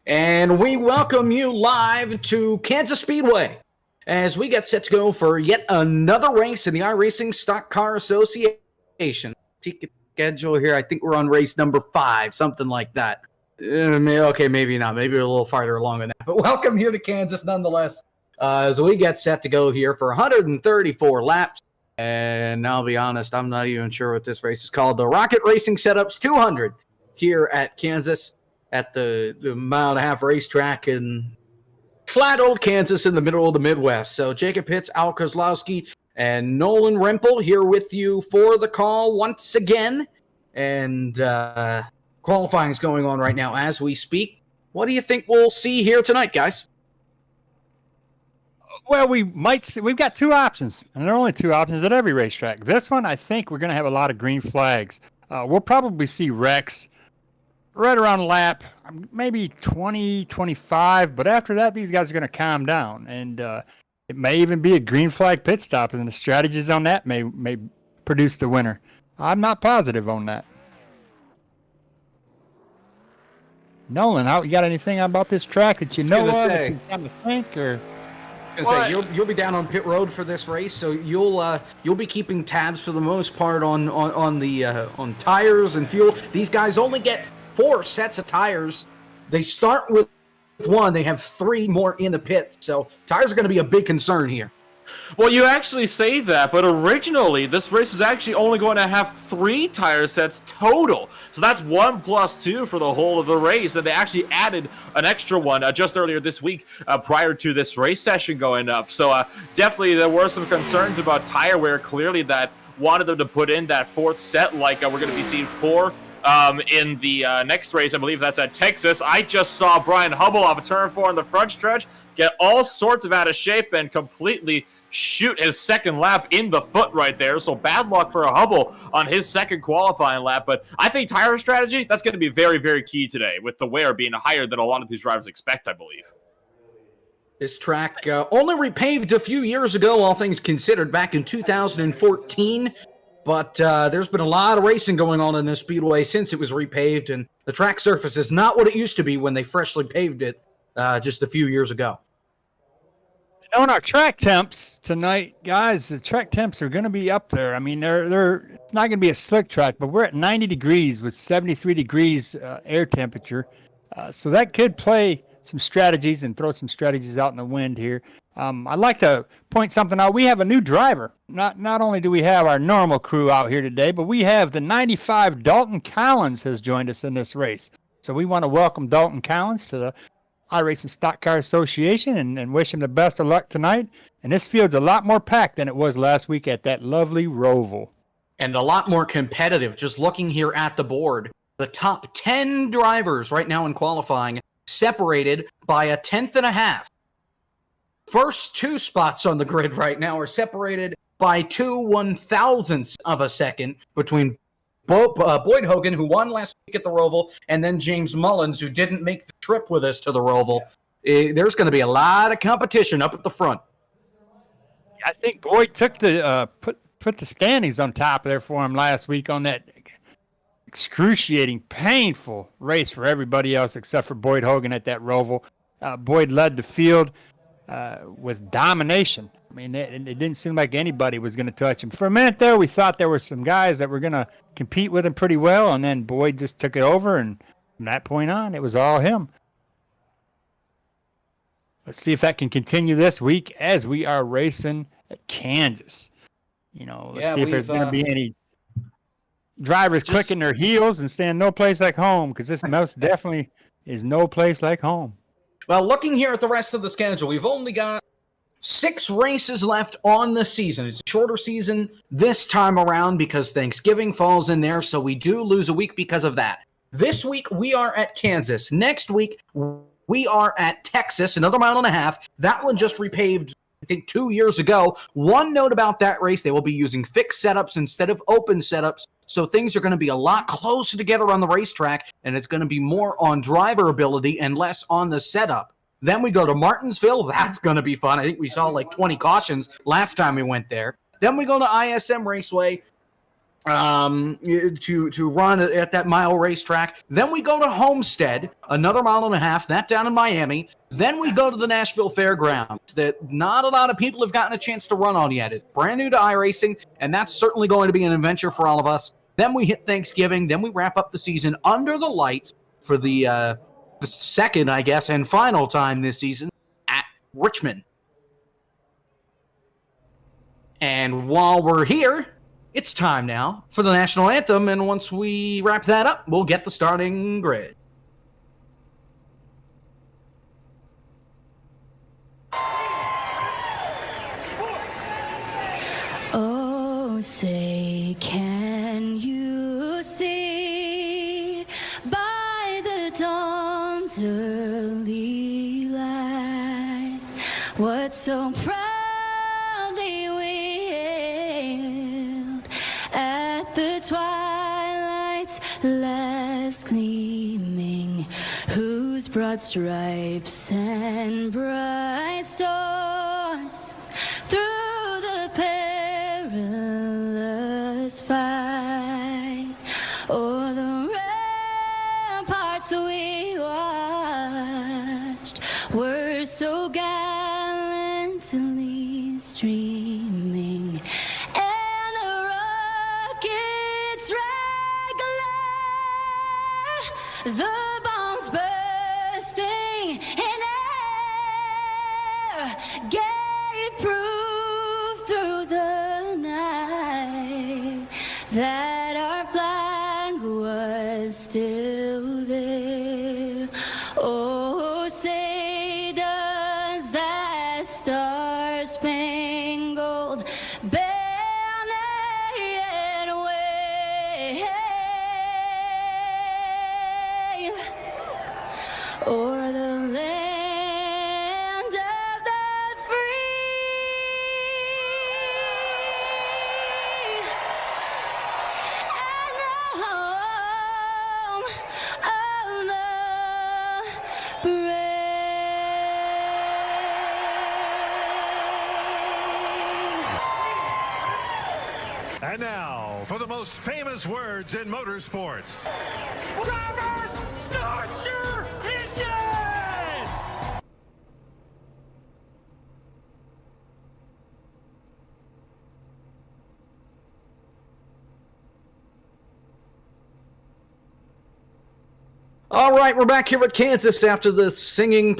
And we welcome you live to Kansas Speedway as we get set to go for yet another race in the iRacing Stock Car Association. Ticket schedule here, I think we're on race number 5, something like that. Okay, maybe not. Maybe a little farther along than that. But welcome here to Kansas nonetheless as we get set to go here for 134 laps. And I'll be honest, I'm not even sure what this race is called. The Rocket Racing Setups 200 here at Kansas at the mile-and-a-half racetrack in flat old Kansas in the middle of the Midwest. So Jacob Pitts, Al Kozlowski, and Nolan Rempel here with you for the call once again. And qualifying is going on right now as we speak. What do you think we'll see here tonight, guys? Well, we might see, we've got two options, and there are only two options at every racetrack. This one, I think we're going to have a lot of green flags. We'll probably see wrecks right around lap, maybe 20, 25, but after that, these guys are going to calm down, and it may even be a green flag pit stop, and the strategies on that may produce the winner. I'm not positive on that. Nolan, you got anything about this track that you know of that you kind of think, or? You'll be down on pit road for this race, so you'll be keeping tabs for the most part on tires and fuel. These guys only get 4 sets of tires. They start with 1. They have 3 more in the pit, so tires are going to be a big concern here. Well, you actually say that, but originally this race was actually only going to have 3 tire sets total. So that's 1 plus 2 for the whole of the race, and they actually added an extra one just earlier this week prior to this race session going up. So definitely there were some concerns about tire wear, clearly, that wanted them to put in that 4th set, like we're going to be seeing 4 in the next race. I believe that's at Texas. I just saw Brian Hubble off of turn 4 in the front stretch get all sorts of out of shape and completely shoot his second lap in the foot right there. So bad luck for Hubble on his second qualifying lap. But I think tire strategy, that's going to be very, very key today, with the wear being higher than a lot of these drivers expect, I believe. This track only repaved a few years ago, all things considered, back in 2014. But there's been a lot of racing going on in this speedway since it was repaved, and the track surface is not what it used to be when they freshly paved it just a few years ago. On our track temps tonight, guys, the track temps are going to be up there. I mean, it's not going to be a slick track, but we're at 90 degrees with 73 degrees air temperature. So that could play some strategies and throw some strategies out in the wind here. I'd like to point something out. We have a new driver. Not only do we have our normal crew out here today, but we have the 95 Dalton Collins has joined us in this race. So we want to welcome Dalton Collins to the iRacing Stock Car Association and wish him the best of luck tonight. And this field's a lot more packed than it was last week at that lovely Roval. And a lot more competitive. Just looking here at the board, the top 10 drivers right now in qualifying separated by a 1/10.5. First 2 spots on the grid right now are separated by 2 1/1000ths of a second between Boyd Hogan, who won last week at the Roval, and then James Mullins, who didn't make the trip with us to the Roval. There's going to be a lot of competition up at the front. I think Boyd took the put the standings on top there for him last week on that excruciating, painful race for everybody else except for Boyd Hogan at that Roval. Boyd led the field with domination. I mean, it didn't seem like anybody was going to touch him. For a minute there, we thought there were some guys that were going to compete with him pretty well, and then Boyd just took it over, and from that point on, it was all him. Let's see if that can continue this week as we are racing at Kansas. Let's see if there's going to be any drivers clicking their heels and saying no place like home, because this most definitely is no place like home. Well, looking here at the rest of the schedule, we've only got 6 races left on the season. It's a shorter season this time around because Thanksgiving falls in there, so we do lose a week because of that. This week, we are at Kansas. Next week, we are at Texas, another 1.5 miles. That one just repaved, I think, 2 years ago. One note about that race, they will be using fixed setups instead of open setups, so things are going to be a lot closer together on the racetrack, and it's going to be more on driver ability and less on the setup. Then we go to Martinsville. That's going to be fun. I think we saw like 20 cautions last time we went there. Then we go to ISM Raceway. to run at that mile racetrack. Then we go to Homestead, another 1.5 miles, that down in Miami. Then we go to the Nashville Fairgrounds that not a lot of people have gotten a chance to run on yet. It's brand new to iRacing, and that's certainly going to be an adventure for all of us. Then we hit Thanksgiving. Then we wrap up the season under the lights for the second, I guess, and final time this season at Richmond. And while we're here, it's time now for the national anthem, and once we wrap that up, we'll get the starting grid. Oh, say, can you see by the dawn's early light what so proudly we hailed at the twilight's last gleaming, whose broad stripes and bright stars through the perilous fight o'er the ramparts we watched were so gallantly streaming, and the rockets regular, the bombs bursting in air gave proof through the night that our flag was still there. Oh, say does that star-spangled banner yet wave o'er the land of the free and the home of the brave. And now, for the most famous words in motorsports. Drivers, start your engine! All right, we're back here at Kansas after the singing,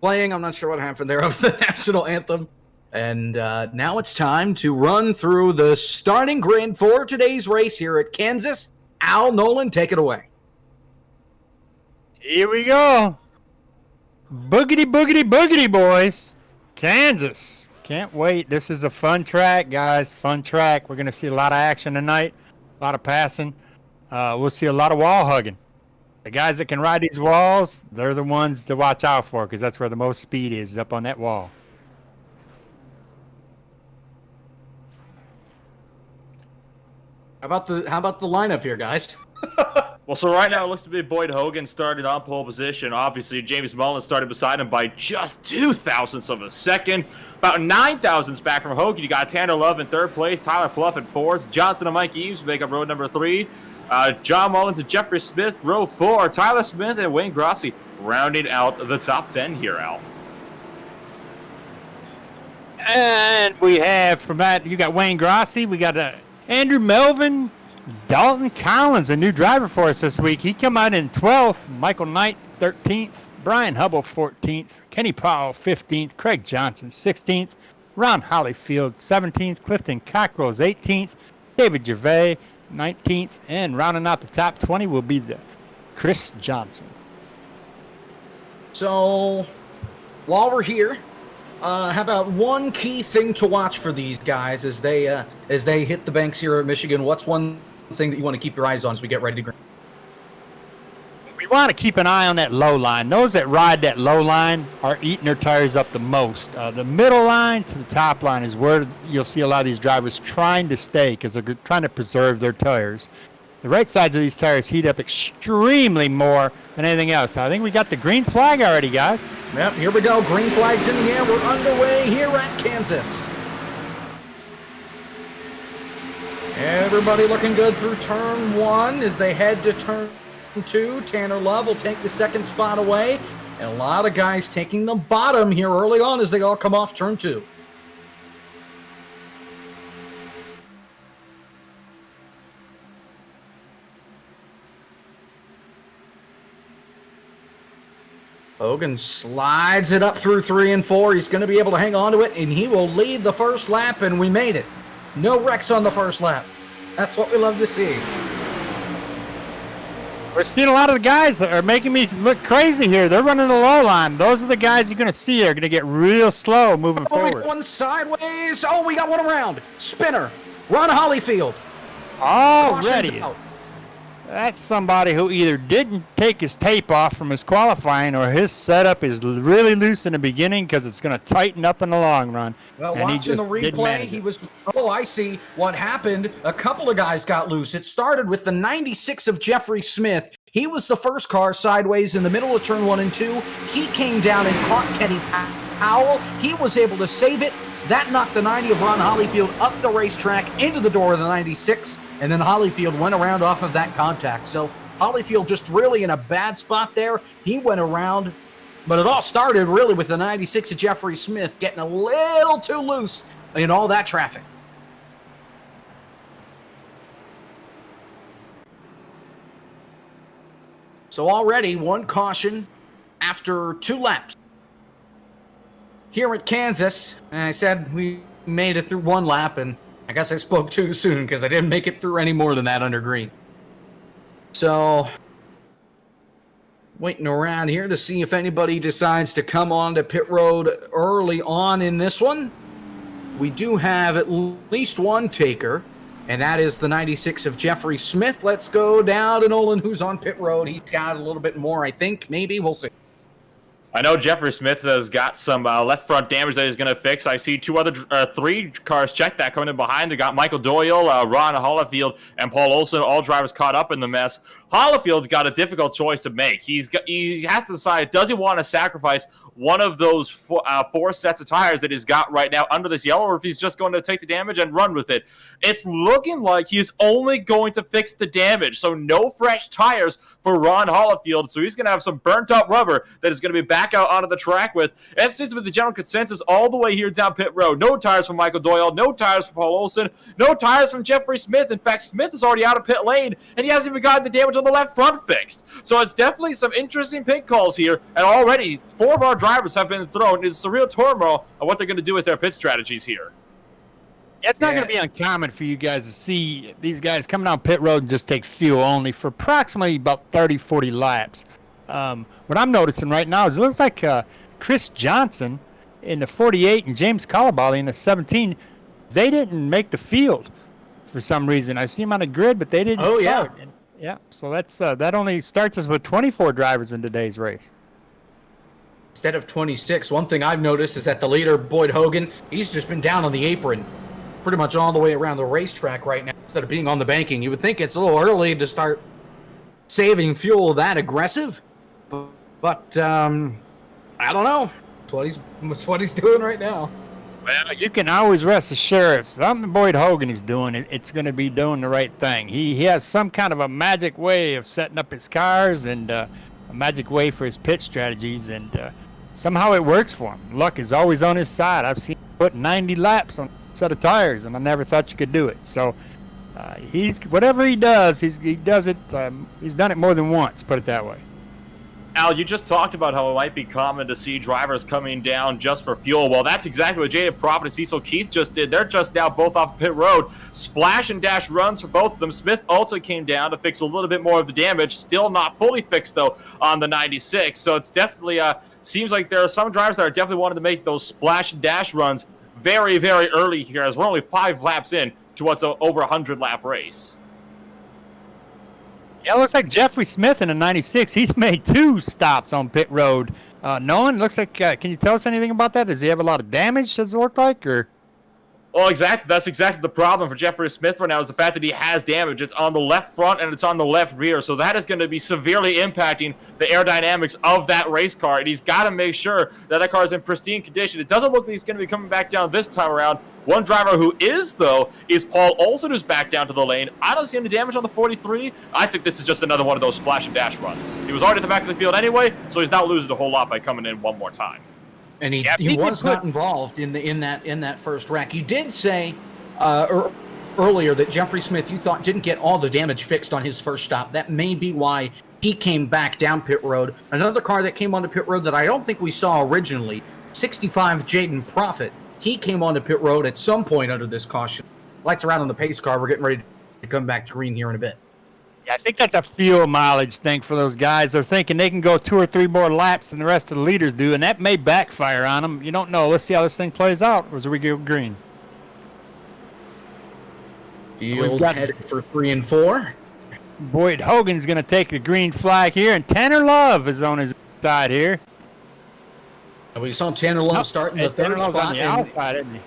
playing, I'm not sure what happened there, of the national anthem. And now it's time to run through the starting grid for today's race here at Kansas. Al Nolan, take it away. Here we go. Boogity, boogity, boogity, boys. Kansas. Can't wait. This is a fun track, guys. Fun track. We're going to see a lot of action tonight, a lot of passing. We'll see a lot of wall hugging. The guys that can ride these walls, they're the ones to watch out for because that's where the most speed is up on that wall. How about the lineup here, guys? Well, so right now it looks to be Boyd Hogan started on pole position. Obviously, James Mullins started beside him by just 0.02 of a second. About 9 thousandths back from Hogan. You got Tanner Love in third place, Tyler Pluff in fourth, Johnson and Mike Eves make up row number 3. John Mullins and Jeffrey Smith, row 4. Tyler Smith and Wayne Grossi rounding out the top 10 here, Al. And we have from that, you got Wayne Grossi. We got Andrew Melvin, Dalton Collins, a new driver for us this week. He come out in 12th. Michael Knight, 13th. Brian Hubble, 14th. Kenny Powell, 15th. Craig Johnson, 16th. Ron Hollyfield, 17th. Clifton Cockrell's 18th. David Gervais, 19th. And rounding out the top 20 will be the Chris Johnson. So, while we're here, how about one key thing to watch for these guys as they hit the banks here at Michigan? What's one thing that you want to keep your eyes on as we get ready to green? We want to keep an eye on that low line. Those that ride that low line are eating their tires up the most. The middle line to the top line is where you'll see a lot of these drivers trying to stay because they're trying to preserve their tires. The right sides of these tires heat up extremely more than anything else. I think we got the green flag already, guys. Yep, here we go. Green flags in the air. We're underway here at Kansas. Everybody looking good through turn 1 as they head to turn 2. Tanner Love will take the second spot away. And a lot of guys taking the bottom here early on as they all come off turn 2. Hogan slides it up through 3 and 4. He's going to be able to hang on to it, and he will lead the first lap, and we made it. No wrecks on the first lap. That's what we love to see. We're seeing a lot of the guys that are making me look crazy here. They're running the low line. Those are the guys you're going to see are going to get real slow moving forward. One sideways. Oh, we got one around. Spinner. Ron Hollyfield. Already. Caution's out. That's somebody who either didn't take his tape off from his qualifying or his setup is really loose in the beginning because it's going to tighten up in the long run. Well, and watching the replay, he was, I see what happened. A couple of guys got loose. It started with the 96 of Jeffrey Smith. He was the first car sideways in the middle of turn 1 and 2. He came down and caught Kenny Powell. He was able to save it. That knocked the 90 of Ron Hollyfield up the racetrack into the door of the 96. And then Hollyfield went around off of that contact. So Hollyfield just really in a bad spot there. He went around, but it all started really with the 96 of Jeffrey Smith getting a little too loose in all that traffic. So already one caution after 2 laps. Here at Kansas, and I said we made it through 1 lap, and I guess I spoke too soon because I didn't make it through any more than that under green. So, waiting around here to see if anybody decides to come on to pit road early on in this one. We do have at least one taker, and that is the 96 of Jeffrey Smith. Let's go down to Nolan, who's on pit road. He's got a little bit more, I think. Maybe. We'll see. I know Jeffrey Smith has got some left front damage that he's going to fix. I see 3 cars check that coming in behind. They got Michael Doyle, Ron Hollifield, and Paul Olson. All drivers caught up in the mess. Hollifield's got a difficult choice to make. He has to decide, does he want to sacrifice one of those 4 sets of tires that he's got right now under this yellow, or if he's just going to take the damage and run with it? It's looking like he's only going to fix the damage, so no fresh tires for Ron Hollifield, so he's going to have some burnt-out rubber that is going to be back out onto the track with. That seems to be the general consensus all the way here down pit road. No tires from Michael Doyle, no tires from Paul Olson, no tires from Jeffrey Smith. In fact, Smith is already out of pit lane, and he hasn't even gotten the damage on the left front fixed. So it's definitely some interesting pit calls here, and already 4 of our drivers have been thrown into some real turmoil on what they're going to do with their pit strategies here. It's not going to be uncommon for you guys to see these guys coming down pit road and just take fuel only for approximately about 30, 40 laps. What I'm noticing right now is it looks like Chris Johnson in the 48 and James Calaballi in the 17, they didn't make the field for some reason. I see them on the grid, but they didn't start. Yeah. Yeah, so that's that only starts us with 24 drivers in today's race. Instead of 26, one thing I've noticed is that the leader, Boyd Hogan, he's just been down on the apron pretty much all the way around the racetrack right now instead of being on the banking. You would think it's a little early to start saving fuel that aggressive, but I don't know. That's what he's doing right now. Well, you can always rest assured something Boyd Hogan is doing, it's going to be doing the right thing. He has some kind of a magic way of setting up his cars and a magic way for his pit strategies, and somehow it works for him. Luck is always on his side. I've seen him put 90 laps on a set of tires, and I never thought you could do it. So he's whatever he does, he does it. He's done it more than once, put it that way. Al, you just talked about how it might be common to see drivers coming down just for fuel. Well, that's exactly what Jaded Prophet and Cecil Keith just did. They're just now both off pit road. Splash and dash runs for both of them. Smith also came down to fix a little bit more of the damage. Still not fully fixed, though, on the 96. So it's definitely seems like there are some drivers that are definitely wanting to make those splash and dash runs very, very early here, as we're only 5 laps in to what's a over 100-lap race. Yeah, it looks like Jeffrey Smith in the 96. He's made 2 stops on pit road. Nolan, looks like, can you tell us anything about that? Does he have a lot of damage, does it look like? Or? Well, exactly. That's exactly the problem for Jeffrey Smith right now is the fact that he has damage. It's on the left front and it's on the left rear. So that is going to be severely impacting the aerodynamics of that race car. And he's got to make sure that that car is in pristine condition. It doesn't look like he's going to be coming back down this time around. One driver who is, though, is Paul Olsen, who's back down to the lane. I don't see any damage on the 43. I think this is just another one of those splash and dash runs. He was already at the back of the field anyway, so he's not losing a whole lot by coming in one more time. And he was not involved in that first wreck. You did say earlier that Jeffrey Smith, you thought, didn't get all the damage fixed on his first stop. That may be why he came back down pit road. Another car that came onto pit road that I don't think we saw originally, 65 Jaden Profit. He came onto pit road at some point under this caution. Lights are out on the pace car. We're getting ready to come back to green here in a bit. Yeah, I think that's a fuel mileage thing for those guys. They're thinking they can go 2 or 3 more laps than the rest of the leaders do, and that may backfire on them. You don't know. Let's see how this thing plays out as we go green. Field headed for 3 and 4. Boyd Hogan's going to take the green flag here, and Tanner Love is on his side here. We saw Tanner Love start in the third Tanner Love's spot. on the outside, isn't he?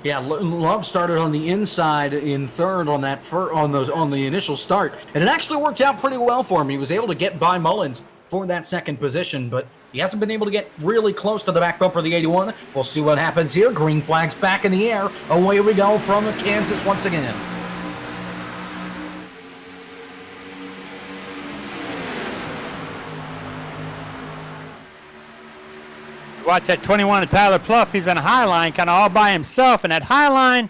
Yeah, Love started on the inside in third on the initial start, and it actually worked out pretty well for him. He was able to get by Mullins for that second position, but he hasn't been able to get really close to the back bumper of the 81. We'll see what happens here. Green flag's back in the air. Away we go from Kansas once again. Watch that 21 of Tyler Pluff. He's on a high line, kind of all by himself. And that high line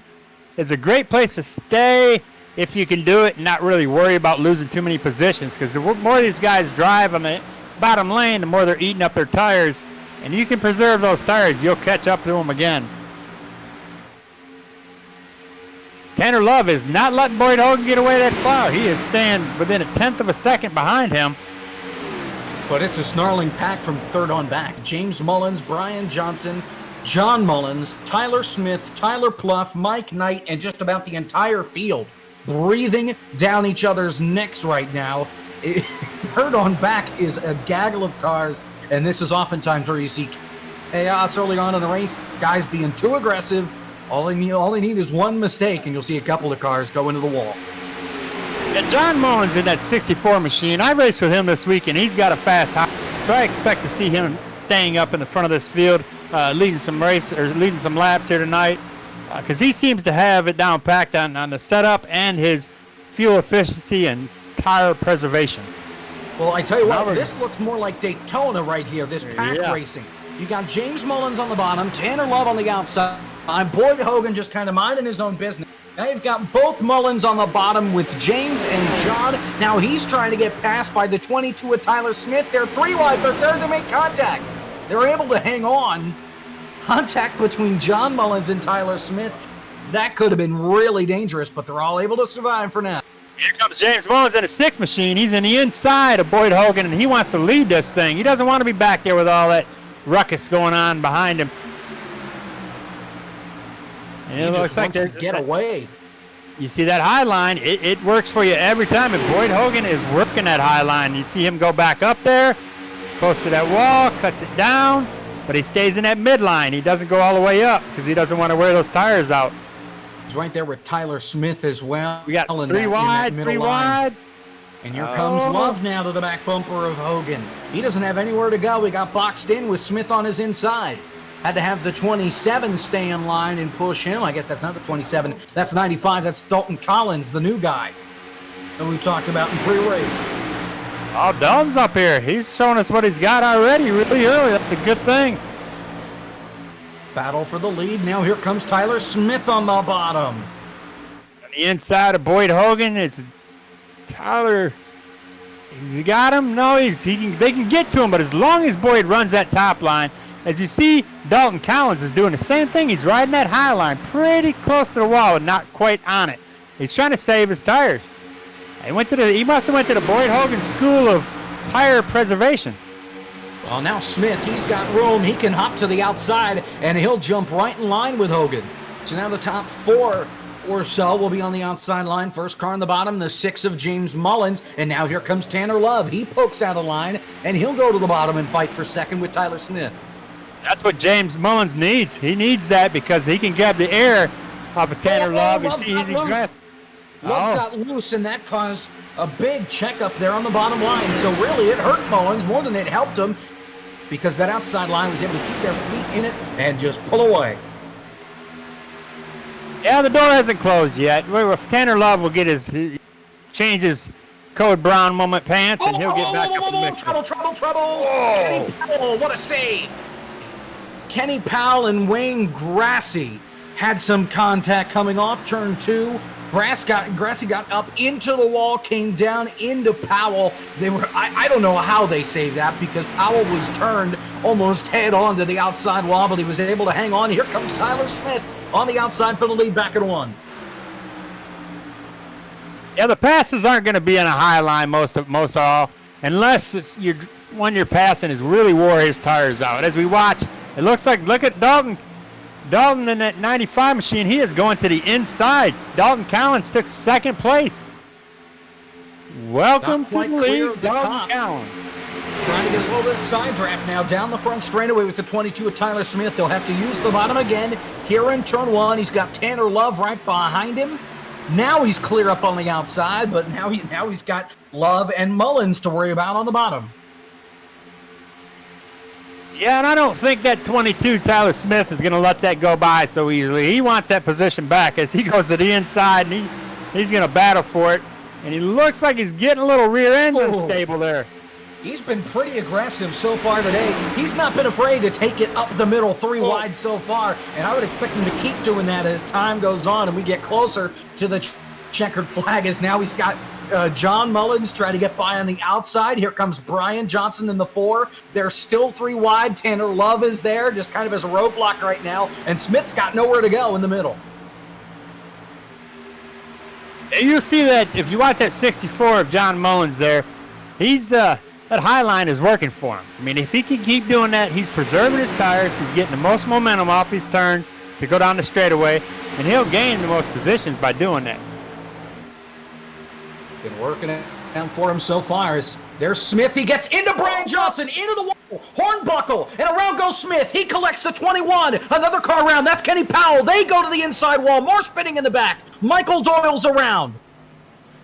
is a great place to stay if you can do it and not really worry about losing too many positions. Because the more these guys drive on the bottom lane, the more they're eating up their tires. And you can preserve those tires, you'll catch up to them again. Tanner Love is not letting Boyd Hogan get away that far. He is staying within 1/10 of a second behind him. But it's a snarling pack from third on back. James Mullins, Brian Johnson, John Mullins, Tyler Smith, Tyler Pluff, Mike Knight, and just about the entire field breathing down each other's necks right now. Third on back is a gaggle of cars, and this is oftentimes where you see chaos early on in the race. Guys being too aggressive. All they need is one mistake, and you'll see a couple of cars go into the wall. Yeah, John Mullins in that 64 machine. I raced with him this week, and he's got a fast high. So I expect to see him staying up in the front of this field, leading some laps here tonight, because he seems to have it down packed on the setup and his fuel efficiency and tire preservation. Well, I tell you what, this looks more like Daytona right here, this pack Yeah. racing. You got James Mullins on the bottom, Tanner Love on the outside, Boyd Hogan just kind of minding his own business. Now you've got both Mullins on the bottom with James and John. Now he's trying to get passed by the 22 of Tyler Smith. They're 3 wide, but they're to make contact. They're able to hang on. Contact between John Mullins and Tyler Smith. That could have been really dangerous, but they're all able to survive for now. Here comes James Mullins in a 6 machine. He's in the inside of Boyd Hogan, and he wants to lead this thing. He doesn't want to be back there with all that ruckus going on behind him. And it looks like they're get away. You see that high line, it works for you every time, and Boyd Hogan is working that high line. You see him go back up there, close to that wall, cuts it down, but he stays in that midline. He doesn't go all the way up because he doesn't want to wear those tires out. He's right there with Tyler Smith as well. We got 3 wide, 3 wide. And here comes Love now to the back bumper of Hogan. He doesn't have anywhere to go. We got boxed in with Smith on his inside. Had to have the 27 stay in line and push him. I guess that's not the 27. That's 95. That's Dalton Collins, the new guy that we talked about in pre-race. Oh, Dalton's up here. He's showing us what he's got already really early. That's a good thing. Battle for the lead. Now here comes Tyler Smith on the bottom. On the inside of Boyd Hogan, it's Tyler. He's got him. No, they can get to him, but as long as Boyd runs that top line, as you see, Dalton Collins is doing the same thing. He's riding that high line pretty close to the wall and not quite on it. He's trying to save his tires. He must have went to the Boyd Hogan School of Tire Preservation. Well, now Smith, he's got room. He can hop to the outside, and he'll jump right in line with Hogan. So now the top 4 or so will be on the outside line. First car on the bottom, the 6 of James Mullins. And now here comes Tanner Love. He pokes out of line, and he'll go to the bottom and fight for second with Tyler Smith. That's what James Mullins needs. He needs that because he can grab the air off of Tanner Love. You see, got he's loose. aggressive. Love got loose, and that caused a big checkup there on the bottom line. So really, it hurt Mullins more than it helped him because that outside line was able to keep their feet in it and just pull away. Yeah, the door hasn't closed yet. Tanner Love will get change his Code Brown moment pants, and he'll get back up in the mix. Trouble. Kenny Powell, what a save. Kenny Powell and Wayne Grassi had some contact coming off turn 2. Grassi got up into the wall, came down into Powell. I don't know how they saved that because Powell was turned almost head on to the outside wall, but he was able to hang on. Here comes Tyler Smith on the outside for the lead back at 1. Yeah, the passes aren't going to be on a high line most all, unless when you're passing has really wore his tires out. As we watch, it looks like, look at Dalton. Dalton in that 95 machine, he is going to the inside. Dalton Collins took second place. Welcome to the lead, Dalton Collins. Trying to get a little bit of side draft now. Down the front straightaway with the 22 of Tyler Smith. He'll have to use the bottom again. Here in turn 1, he's got Tanner Love right behind him. Now he's clear up on the outside, but now he's got Love and Mullins to worry about on the bottom. Yeah, and I don't think that 22 Tyler Smith is going to let that go by so easily. He wants that position back as he goes to the inside, and he's going to battle for it. And he looks like he's getting a little rear end unstable there. He's been pretty aggressive so far today. He's not been afraid to take it up the middle 3 wide so far, and I would expect him to keep doing that as time goes on and we get closer to the checkered flag, as now he's got John Mullins trying to get by on the outside. Here comes Brian Johnson in the 4. They're still 3 wide. Tanner Love is there, just kind of as a roadblock right now, and Smith's got nowhere to go in the middle. You see that if you watch that 64 of John Mullins there, that high line is working for him. I mean, if he can keep doing that, he's preserving his tires, he's getting the most momentum off his turns to go down the straightaway, and he'll gain the most positions by doing that. Been working it down for him so far. There's Smith. He gets into Brian Johnson, into the wall. Hornbuckle, and around goes Smith. He collects the 21. Another car around. That's Kenny Powell. They go to the inside wall. More spinning in the back. Michael Doyle's around.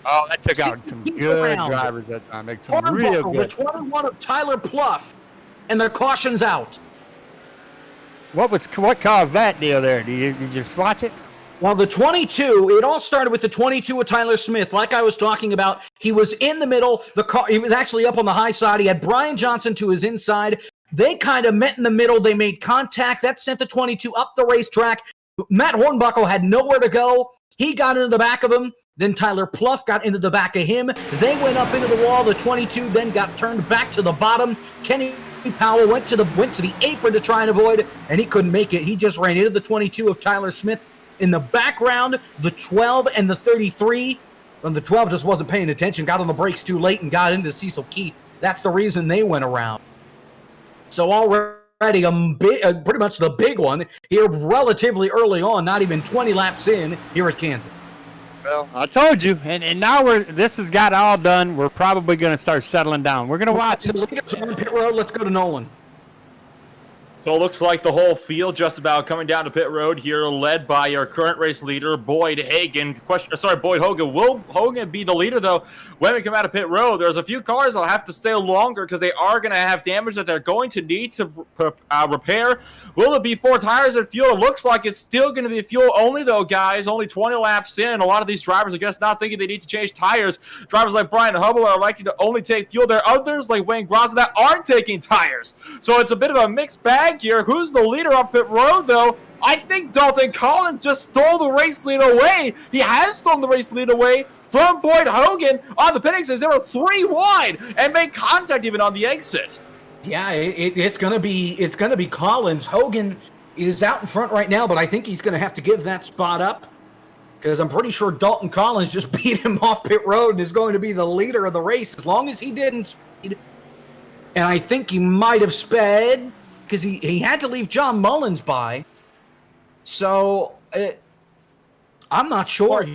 Oh, that took out some good drivers that time. Make some real good. The 21 of Tyler Pluff, and the caution's out. What caused that deal there? Did you just watch it? Well, the 22, it all started with the 22 of Tyler Smith. Like I was talking about, he was in the middle. He was actually up on the high side. He had Brian Johnson to his inside. They kind of met in the middle. They made contact. That sent the 22 up the racetrack. Matt Hornbuckle had nowhere to go. He got into the back of him. Then Tyler Pluff got into the back of him. They went up into the wall. The 22 then got turned back to the bottom. Kenny Powell went to the apron to try and avoid it, and he couldn't make it. He just ran into the 22 of Tyler Smith. In the background, the 12 and the 33, and the 12 just wasn't paying attention, got on the brakes too late and got into Cecil Keith. That's the reason they went around. So already pretty much the big one here relatively early on, not even 20 laps in here at Kansas. Well, I told you, and now this has got all done. We're probably going to start settling down. We're going to watch. The leaders on pit road. Let's go to Nolan. So it looks like the whole field just about coming down to pit road here, led by our current race leader, Boyd Hogan. Boyd Hogan. Will Hogan be the leader, though, when we come out of pit road? There's a few cars that'll have to stay longer because they are going to have damage that they're going to need to repair. Will it be 4 tires and fuel? It looks like it's still going to be fuel only, though, guys. Only 20 laps in. A lot of these drivers are just not thinking they need to change tires. Drivers like Brian Hubble are likely to only take fuel. There are others like Wayne Grosser that aren't taking tires. So it's a bit of a mixed bag here. Who's the leader off pit road, though? I think Dalton Collins just stole the race lead away. He has stolen the race lead away from Boyd Hogan on the pit exit. They were 3 wide and made contact even on the exit. Yeah, it's gonna be Collins. Hogan is out in front right now, but I think he's gonna have to give that spot up because I'm pretty sure Dalton Collins just beat him off pit road and is going to be the leader of the race as long as he didn't speed. And I think he might have sped because he had to leave John Mullins by. So I'm not sure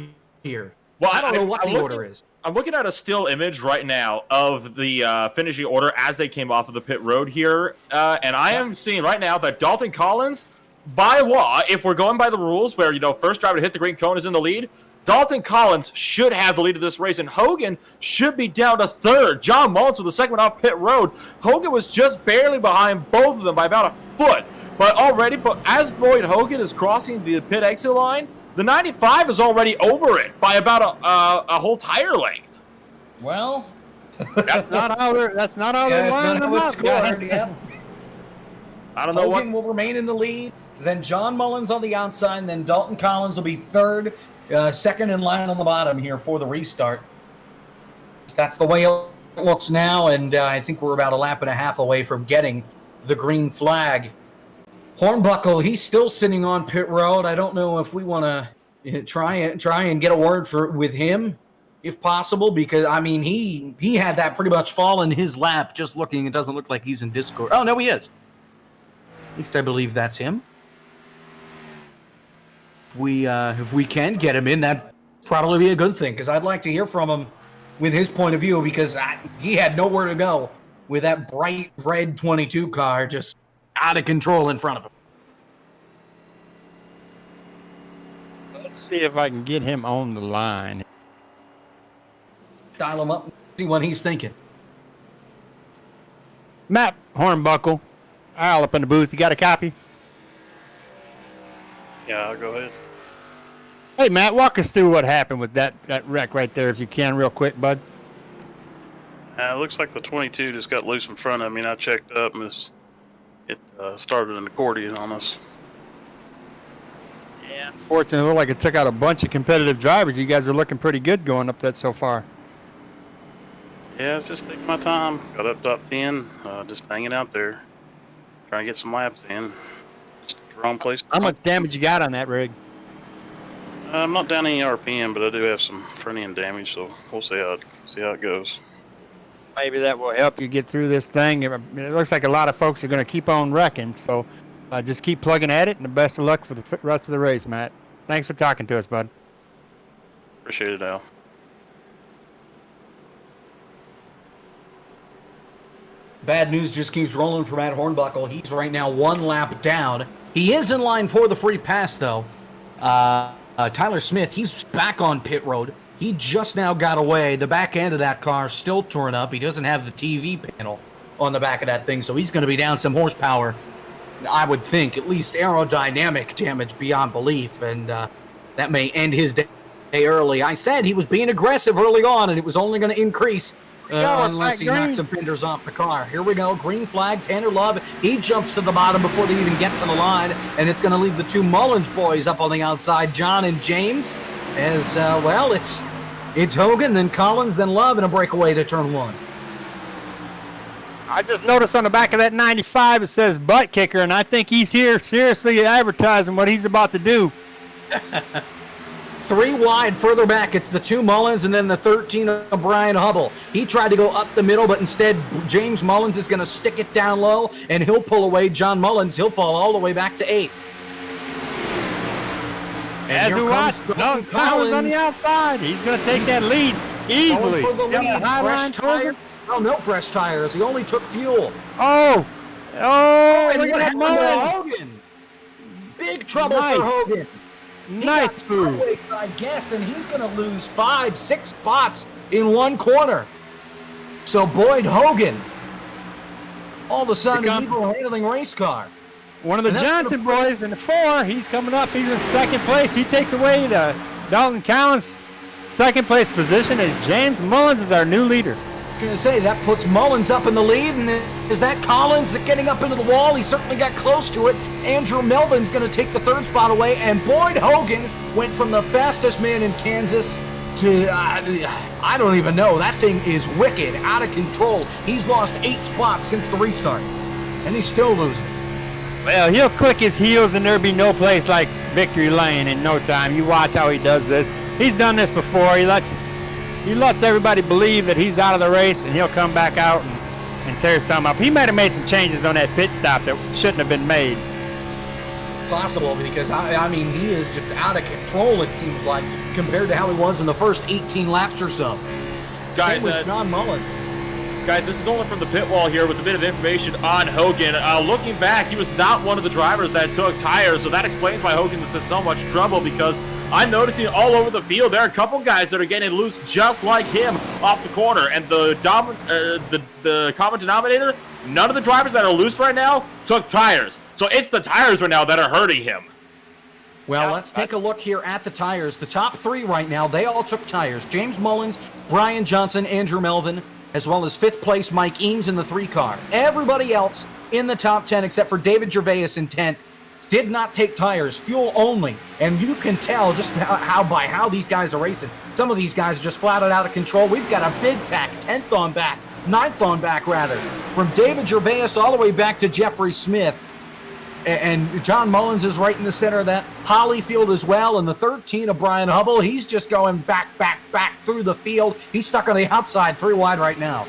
here. Well, I don't know what the order is. I'm looking at a still image right now of the finishing order as they came off of the pit road here. And I am seeing right now that Dalton Collins by law, if we're going by the rules where, first driver to hit the green cone is in the lead, Dalton Collins should have the lead of this race, and Hogan should be down to third. John Mullins with the second one off pit road. Hogan was just barely behind both of them by about a foot. But as Boyd Hogan is crossing the pit exit line, the 95 is already over it by about a whole tire length. Well, That's not how they're lining them up, guys. Yeah. I don't know Hogan will remain in the lead. Then John Mullins on the outside. And then Dalton Collins will be third, second in line on the bottom here for the restart. That's the way it looks now, and I think we're about a lap and a half away from getting the green flag. Hornbuckle, he's still sitting on pit road. I don't know if we want to try and get a word with him, if possible, because he had that pretty much fall in his lap. Just looking, it doesn't look like he's in Discord. Oh no, he is. At least I believe that's him. If we can get him in, that'd probably be a good thing, because I'd like to hear from him with his point of view, because he had nowhere to go with that bright red 22 car just out of control in front of him. Let's see if I can get him on the line. Dial him up and see what he's thinking. Matt Hornbuckle, Al up in the booth. You got a copy? Yeah, I'll go ahead. Hey, Matt, walk us through what happened with that wreck right there, if you can, real quick, bud. It looks like the 22 just got loose in front of me, and I checked up, and it started an accordion on us. Yeah, unfortunately, it looked like it took out a bunch of competitive drivers. You guys are looking pretty good going up that so far. Yeah, it's just taking my time. Got up top 10, just hanging out there, trying to get some laps in. Just the wrong place. How much damage you got on that rig? I'm not down any RPM, but I do have some front end damage, so we'll see how it goes. Maybe that will help you get through this thing. It looks like a lot of folks are going to keep on wrecking, so just keep plugging at it, and the best of luck for the rest of the race, Matt. Thanks for talking to us, bud. Appreciate it, Al. Bad news just keeps rolling for Matt Hornbuckle. He's right now one lap down. He is in line for the free pass, though. Tyler Smith, he's back on pit road. He just now got away. The back end of that car still torn up. He doesn't have the TV panel on the back of that thing, so he's going to be down some horsepower. I would think, at least aerodynamic damage beyond belief, and that may end his day early. I said he was being aggressive early on, and it was only going to increase unless he knocks some fenders off the car. Here we go, green flag, Tanner Love. He jumps to the bottom before they even get to the line, and it's going to leave the two Mullins boys up on the outside, John and James, as, it's Hogan, then Collins, then Love, and a breakaway to turn one. I just noticed on the back of that 95 it says butt kicker, and I think he's here seriously advertising what he's about to do. 3 wide further back, it's the 2 Mullins and then the 13 of Brian Hubble. He tried to go up the middle, but instead James Mullins is going to stick it down low, and he'll pull away John Mullins. He'll fall all the way back to 8th. And here comes Collins on the outside. He's going to take that lead easily. Fresh tire. Oh, no fresh tires. He only took fuel. Oh, And look what at that happened to Mullins. Hogan? Big trouble for Hogan. Nice move. I guess, and he's going to lose 5-6 spots in one corner. So Boyd Hogan, all of a sudden, an evil handling race car. One of the Johnson boys in the 4, he's coming up. He's in second place. He takes away the Dalton Collins' second place position, and James Mullins is our new leader. I was going to say, that puts Mullins up in the lead, and is that Collins getting up into the wall? He certainly got close to it. Andrew Melvin's going to take the 3rd spot away, and Boyd Hogan went from the fastest man in Kansas to, I don't even know. That thing is wicked, out of control. He's lost 8 spots since the restart, and he's still losing. Well, he'll click his heels, and there'll be no place like victory lane in no time. You watch how he does this. He's done this before. He lets everybody believe that he's out of the race, and he'll come back out and tear some up. He might have made some changes on that pit stop that shouldn't have been made. Possible, because I mean, he is just out of control, it seems like, compared to how he was in the first 18 laps or so. Guys, Same with John Mullins. Guys, this is only from the pit wall here with a bit of information on Hogan. Looking back, he was not one of the drivers that took tires, so that explains why Hogan is in so much trouble, because I'm noticing all over the field there are a couple guys that are getting loose just like him off the corner, and the common denominator, none of the drivers that are loose right now took tires. So it's the tires right now that are hurting him. Well, let's take a look here at the tires. The top 3 right now, they all took tires. James Mullins, Brian Johnson, Andrew Melvin, as well as 5th place Mike Eames in the 3 car. Everybody else in the top 10, except for David Gervais in 10th, did not take tires, fuel only. And you can tell just how these guys are racing. Some of these guys are just flat out of control. We've got a big pack, 10th on back, 9th on back rather, from David Gervais all the way back to Jeffrey Smith. And John Mullins is right in the center of that. Hollyfield as well. And the 13 of Brian Hubble, he's just going back through the field. He's stuck on the outside, 3 wide right now.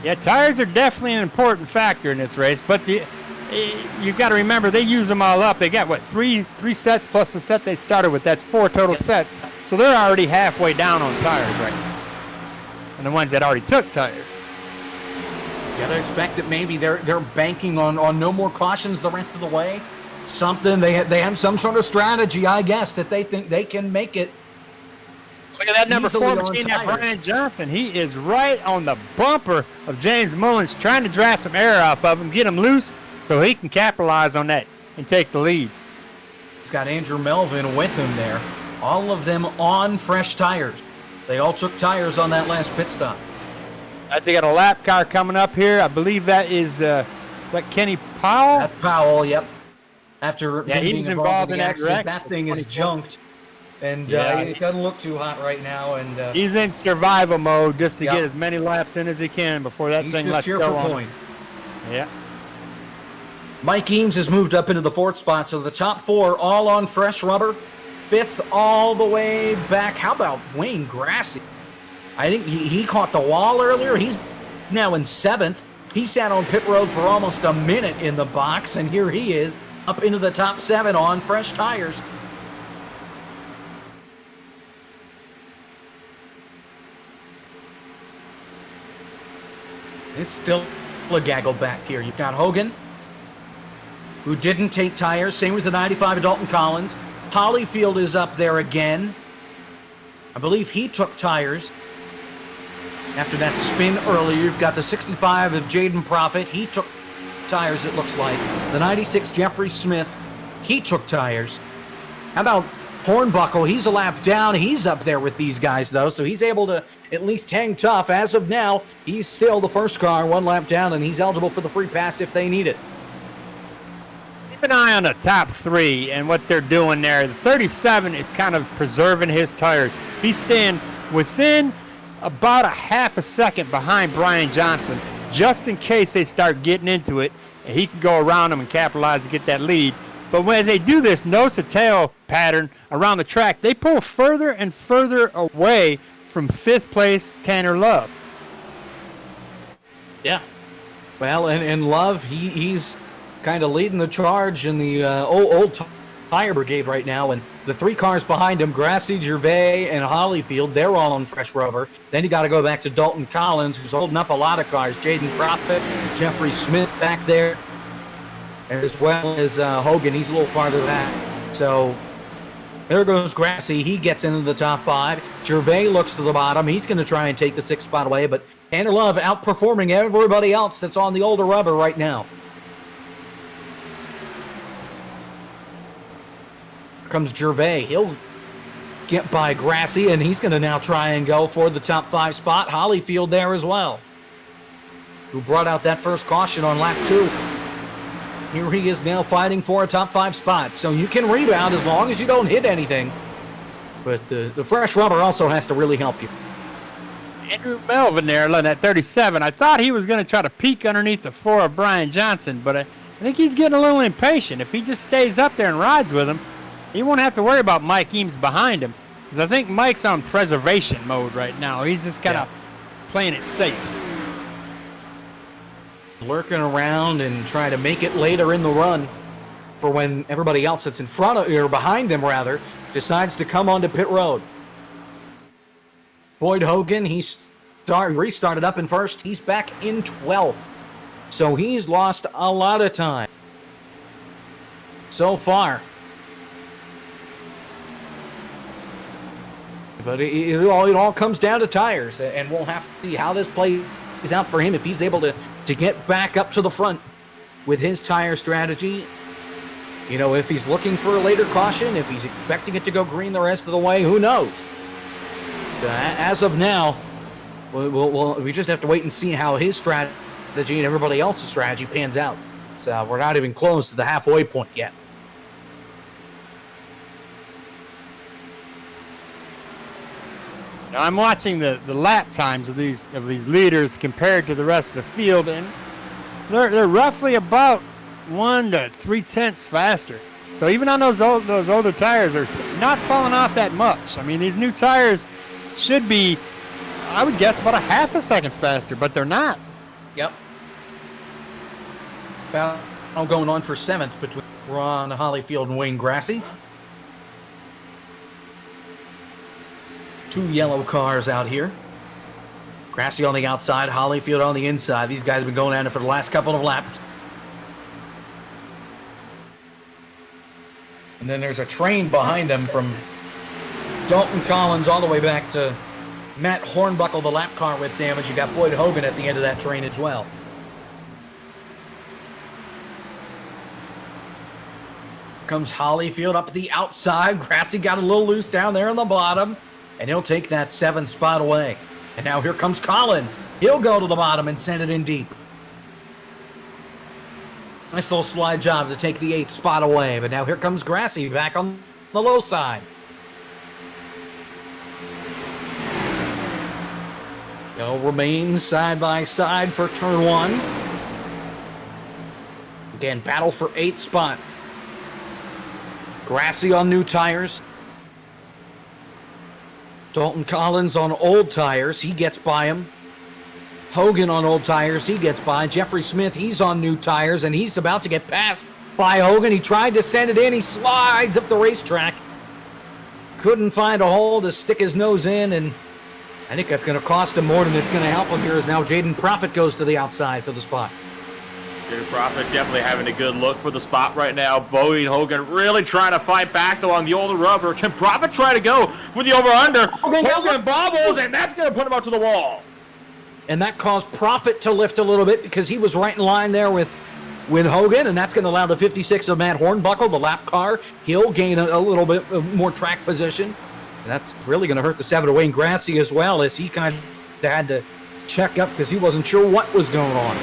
Yeah, tires are definitely an important factor in this race, but you've got to remember they use them all up. They got, what, three sets plus the set they started with. That's 4 total sets. So they're already halfway down on tires right now. And the ones that already took tires. You gotta expect that maybe they're banking on no more cautions the rest of the way. Something they have some sort of strategy, I guess, that they think they can make it. Look at that number easily 4 machine, that Brian Johnson. He is right on the bumper of James Mullins, trying to draft some air off of him, get him loose so he can capitalize on that and take the lead. He's got Andrew Melvin with him there. All of them on fresh tires. They all took tires on that last pit stop. They got a lap car coming up here. I believe that is Kenny Powell. That's Powell, yep. After he was involved in that accident, that thing is junked. And it doesn't look too hot right now. And he's in survival mode just to get as many laps in as he can before that thing lets go on. He's just here for points. Yeah. Mike Eames has moved up into the 4th spot, so the top 4 all on fresh rubber. 5th all the way back. How about Wayne Grassy? I think he caught the wall earlier. He's now in 7th. He sat on pit road for almost a minute in the box, and here he is up into the top 7 on fresh tires. It's still a gaggle back here. You've got Hogan, who didn't take tires. Same with the 95 of Dalton Collins. Hollyfield is up there again. I believe he took tires. After that spin earlier, you've got the 65 of Jaden Profit. He took tires, it looks like. The 96 Jeffrey Smith, he took tires. How about Hornbuckle? He's a lap down. He's up there with these guys, though, so he's able to at least hang tough. As of now, he's still the first car, 1 lap down, and he's eligible for the free pass if they need it. Keep an eye on the top 3 and what they're doing there. The 37 is kind of preserving his tires. He's staying within about a half a second behind Brian Johnson, just in case they start getting into it, and he can go around them and capitalize to get that lead. But as they do this nose-to-tail pattern around the track, they pull further and further away from 5th place Tanner Love. Yeah. Well, and Love, he's kind of leading the charge in the old tire brigade right now, and the 3 cars behind him, Grassy, Gervais, and Hollyfield, they're all on fresh rubber. Then you got to go back to Dalton Collins, who's holding up a lot of cars. Jaden Profit, Jeffrey Smith back there, as well as Hogan. He's a little farther back. So there goes Grassy. He gets into the top 5. Gervais looks to the bottom. He's going to try and take the 6th spot away, but Tanner Love outperforming everybody else that's on the older rubber right now. Comes Gervais. He'll get by Grassy, and he's going to now try and go for the top 5 spot. Hollyfield there as well, who brought out that first caution on lap 2. Here he is now fighting for a top 5 spot. So you can rebound as long as you don't hit anything. But the fresh rubber also has to really help you. Andrew Melvin there, that 37. I thought he was going to try to peek underneath the 4 of Brian Johnson, but I think he's getting a little impatient. If he just stays up there and rides with him, he won't have to worry about Mike Eames behind him. Because I think Mike's on preservation mode right now. He's just kind of playing it safe. Lurking around and trying to make it later in the run for when everybody else that's in front of, or behind them rather, decides to come onto pit road. Boyd Hogan, he's restarted up in first. He's back in 12th. So he's lost a lot of time so far. But it all comes down to tires, and we'll have to see how this plays out for him if he's able to get back up to the front with his tire strategy. You know, if he's looking for a later caution, if he's expecting it to go green the rest of the way, who knows? So as of now, we just have to wait and see how his strategy and everybody else's strategy pans out. So we're not even close to the halfway point yet. Now, I'm watching the lap times of these leaders compared to the rest of the field, and they're roughly about 1 to 3/10 faster. So even on those older tires, they're not falling off that much. I mean, these new tires should be, I would guess, about a half a second faster, but they're not. Yep. Battle going on for 7th between Ron Hollyfield and Wayne Grassy. 2 yellow cars out here. Grassy on the outside, Hollyfield on the inside. These guys have been going at it for the last couple of laps. And then there's a train behind them from Dalton Collins all the way back to Matt Hornbuckle, the lap car with damage. You got Boyd Hogan at the end of that train as well. Comes Hollyfield up the outside. Grassy got a little loose down there on the bottom, and he'll take that 7th spot away. And now here comes Collins. He'll go to the bottom and send it in deep. Nice little slide job to take the 8th spot away. But now here comes Grassy back on the low side. They'll remain side by side for turn 1. Again, battle for 8th spot. Grassy on new tires. Dalton Collins on old tires. He gets by him. Hogan on old tires. He gets by. Jeffrey Smith, he's on new tires, and he's about to get passed by Hogan. He tried to send it in. He slides up the racetrack. Couldn't find a hole to stick his nose in, and I think that's going to cost him more than it's going to help him here as now Jaden Profit goes to the outside for the spot. Jaden Profit definitely having a good look for the spot right now. Boyd Hogan really trying to fight back along the older rubber. Can Profit try to go for the over-under? Hogan bobbles, and that's going to put him out to the wall. And that caused Profit to lift a little bit because he was right in line there with Hogan, and that's going to allow the 56 of Matt Hornbuckle, the lap car. He'll gain a little bit more track position. And that's really going to hurt the 7 of Wayne Grassy as well, as he kind of had to check up because he wasn't sure what was going on.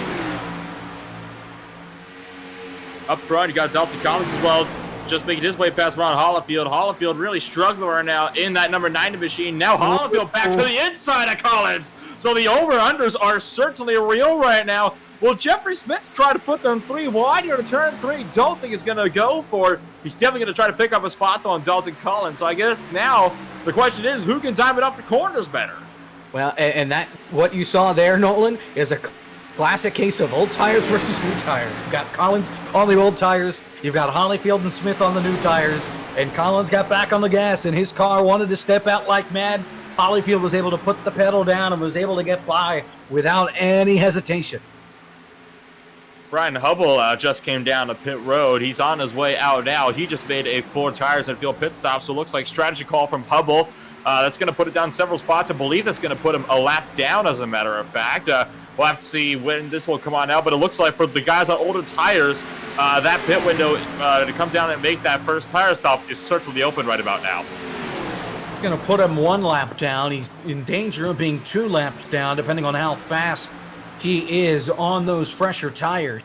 Up front, you got Dalton Collins as well, just making his way past Ron Hollifield. Hollifield really struggling right now in that number 90 machine. Now Hollifield back to the inside of Collins. So the over-unders are certainly real right now. Will Jeffrey Smith try to put them 3 wide here to turn 3? Don't think he's going to go for it. He's definitely going to try to pick up a spot, though, on Dalton Collins. So I guess now the question is, who can time it off the corners better? Well, and that what you saw there, Nolan, is a classic case of old tires versus new tires. You've got Collins on the old tires. You've got Hollyfield and Smith on the new tires. And Collins got back on the gas, and his car wanted to step out like mad. Hollyfield was able to put the pedal down and was able to get by without any hesitation. Brian Hubble just came down to pit road. He's on his way out now. He just made a 4 tires and field pit stop, so it looks like strategy call from Hubble. That's going to put it down several spots. I believe that's going to put him a lap down, as a matter of fact. We'll have to see when this will come on out, but it looks like for the guys on older tires, that pit window to come down and make that first tire stop is certainly open right about now. It's going to put him 1 lap down. He's in danger of being 2 laps down, depending on how fast he is on those fresher tires.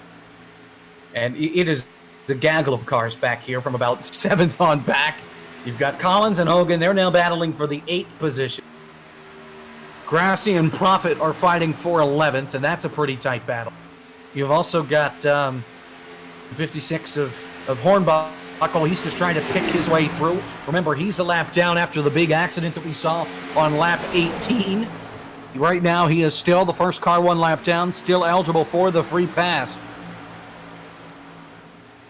And it is the gaggle of cars back here from about 7th on back. You've got Collins and Hogan. They're now battling for the 8th position. Grassy and Profit are fighting for 11th, and that's a pretty tight battle. You've also got 56 of Hornbuckle. He's just trying to pick his way through. Remember, he's a lap down after the big accident that we saw on lap 18. Right now, he is still the first car 1 lap down, still eligible for the free pass.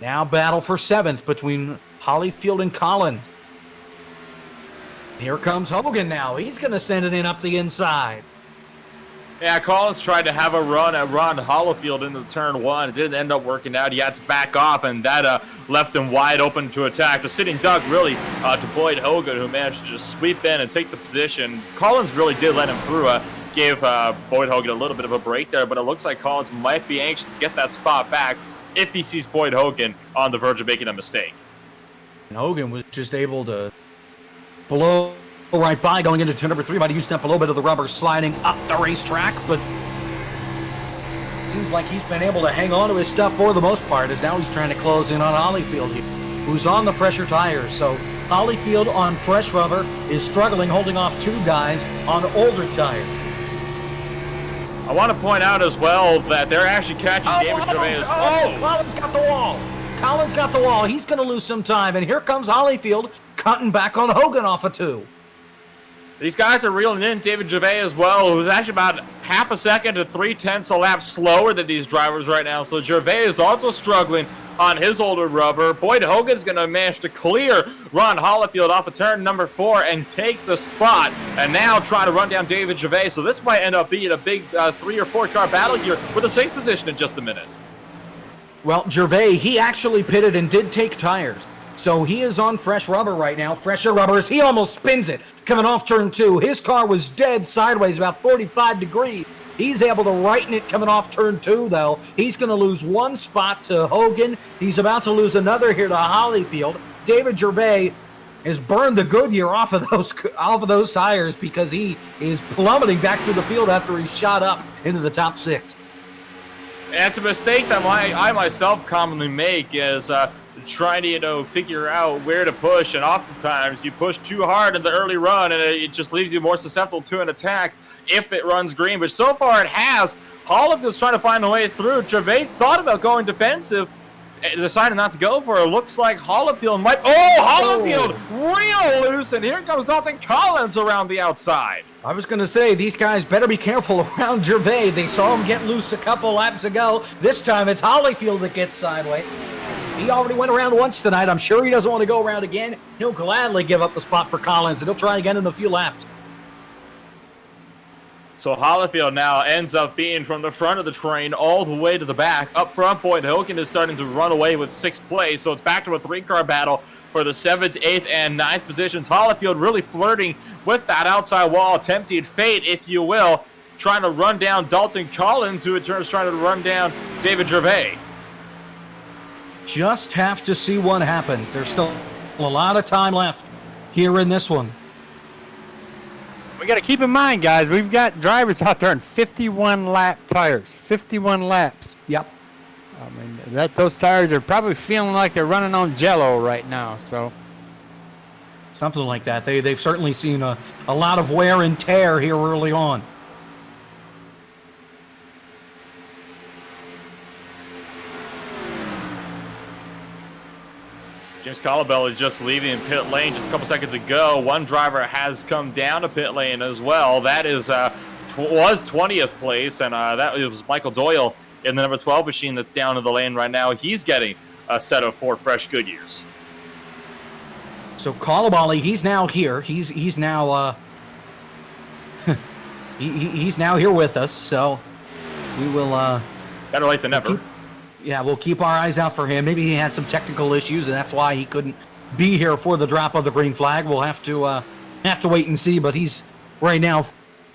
Now battle for 7th between Hollyfield and Collins. Here comes Hogan now. He's going to send it in up the inside. Yeah, Collins tried to have a run at Ron Hollifield into turn one. It didn't end up working out. He had to back off, and that left him wide open to attack. The sitting duck really to Boyd Hogan, who managed to just sweep in and take the position. Collins really did let him through. Gave Boyd Hogan a little bit of a break there, but it looks like Collins might be anxious to get that spot back if he sees Boyd Hogan on the verge of making a mistake. And Hogan was just able to blow right by going into turn number 3. Might have used up a little bit of the rubber sliding up the racetrack, but seems like he's been able to hang on to his stuff for the most part, as now he's trying to close in on Holyfield here, who's on the fresher tires. So Holyfield on fresh rubber is struggling, holding off 2 guys on older tires. I want to point out as well that they're actually catching David Gervais. Collins got the wall. Collins got the wall. He's going to lose some time, and here comes Holyfield cutting back on Hogan off of 2. These guys are reeling in David Gervais as well, who's actually about half a second to 0.3 a lap slower than these drivers right now. So Gervais is also struggling on his older rubber. Boyd Hogan's going to manage to clear Ron Hollifield off of turn number 4 and take the spot, and now trying to run down David Gervais. So this might end up being a big 3 or 4 car battle here with a 6th position in just a minute. Well, Gervais, he actually pitted and did take tires. So he is on fresh rubber right now. Fresher rubbers. He almost spins it coming off turn 2. His car was dead sideways, about 45 degrees. He's able to righten it coming off turn 2, though. He's going to lose 1 spot to Hogan. He's about to lose another here to Holyfield. David Gervais has burned the Goodyear off of those tires because he is plummeting back through the field after he shot up into the top 6. And it's a mistake that I myself commonly make is trying to figure out where to push, and oftentimes you push too hard in the early run and it just leaves you more susceptible to an attack if it runs green, but so far it has. Hollifield's trying to find a way through. Gervais thought about going defensive, decided not to go for it. Looks like Hollifield might. Hollifield real loose, and here comes Dalton Collins around the outside. I was going to say, these guys better be careful around Gervais. They saw him get loose a couple laps ago. This time it's Holyfield that gets sideways. He already went around once tonight. I'm sure he doesn't want to go around again. He'll gladly give up the spot for Collins, and he'll try again in a few laps. So Holyfield now ends up being from the front of the train all the way to the back. Up front, Boyd Hogan is starting to run away with 6th place, so it's back to a 3-car battle for the 7th, 8th, and 9th positions. Holyfield really flirting with that outside wall, tempting fate, if you will, trying to run down Dalton Collins, who in turn is trying to run down David Gervais. Just have to see what happens. There's still a lot of time left here in this one. We got to keep in mind, guys, we've got drivers out there in 51-lap tires. 51 laps. Yep. I mean, those tires are probably feeling like they're running on Jell-O right now. So Something like that. They've certainly seen a lot of wear and tear here early on. James Colabell is just leaving pit lane just a couple seconds ago. One driver has come down to pit lane as well. That is was 20th place, and that was Michael Doyle in the number 12 machine that's down in the lane right now. He's getting a set of 4 fresh Goodyears. So Colabelli, he's now here. He's now he's now here with us. So we will better late than never. We'll keep our eyes out for him. Maybe he had some technical issues, and that's why he couldn't be here for the drop of the green flag. We'll have to wait and see. But he's right now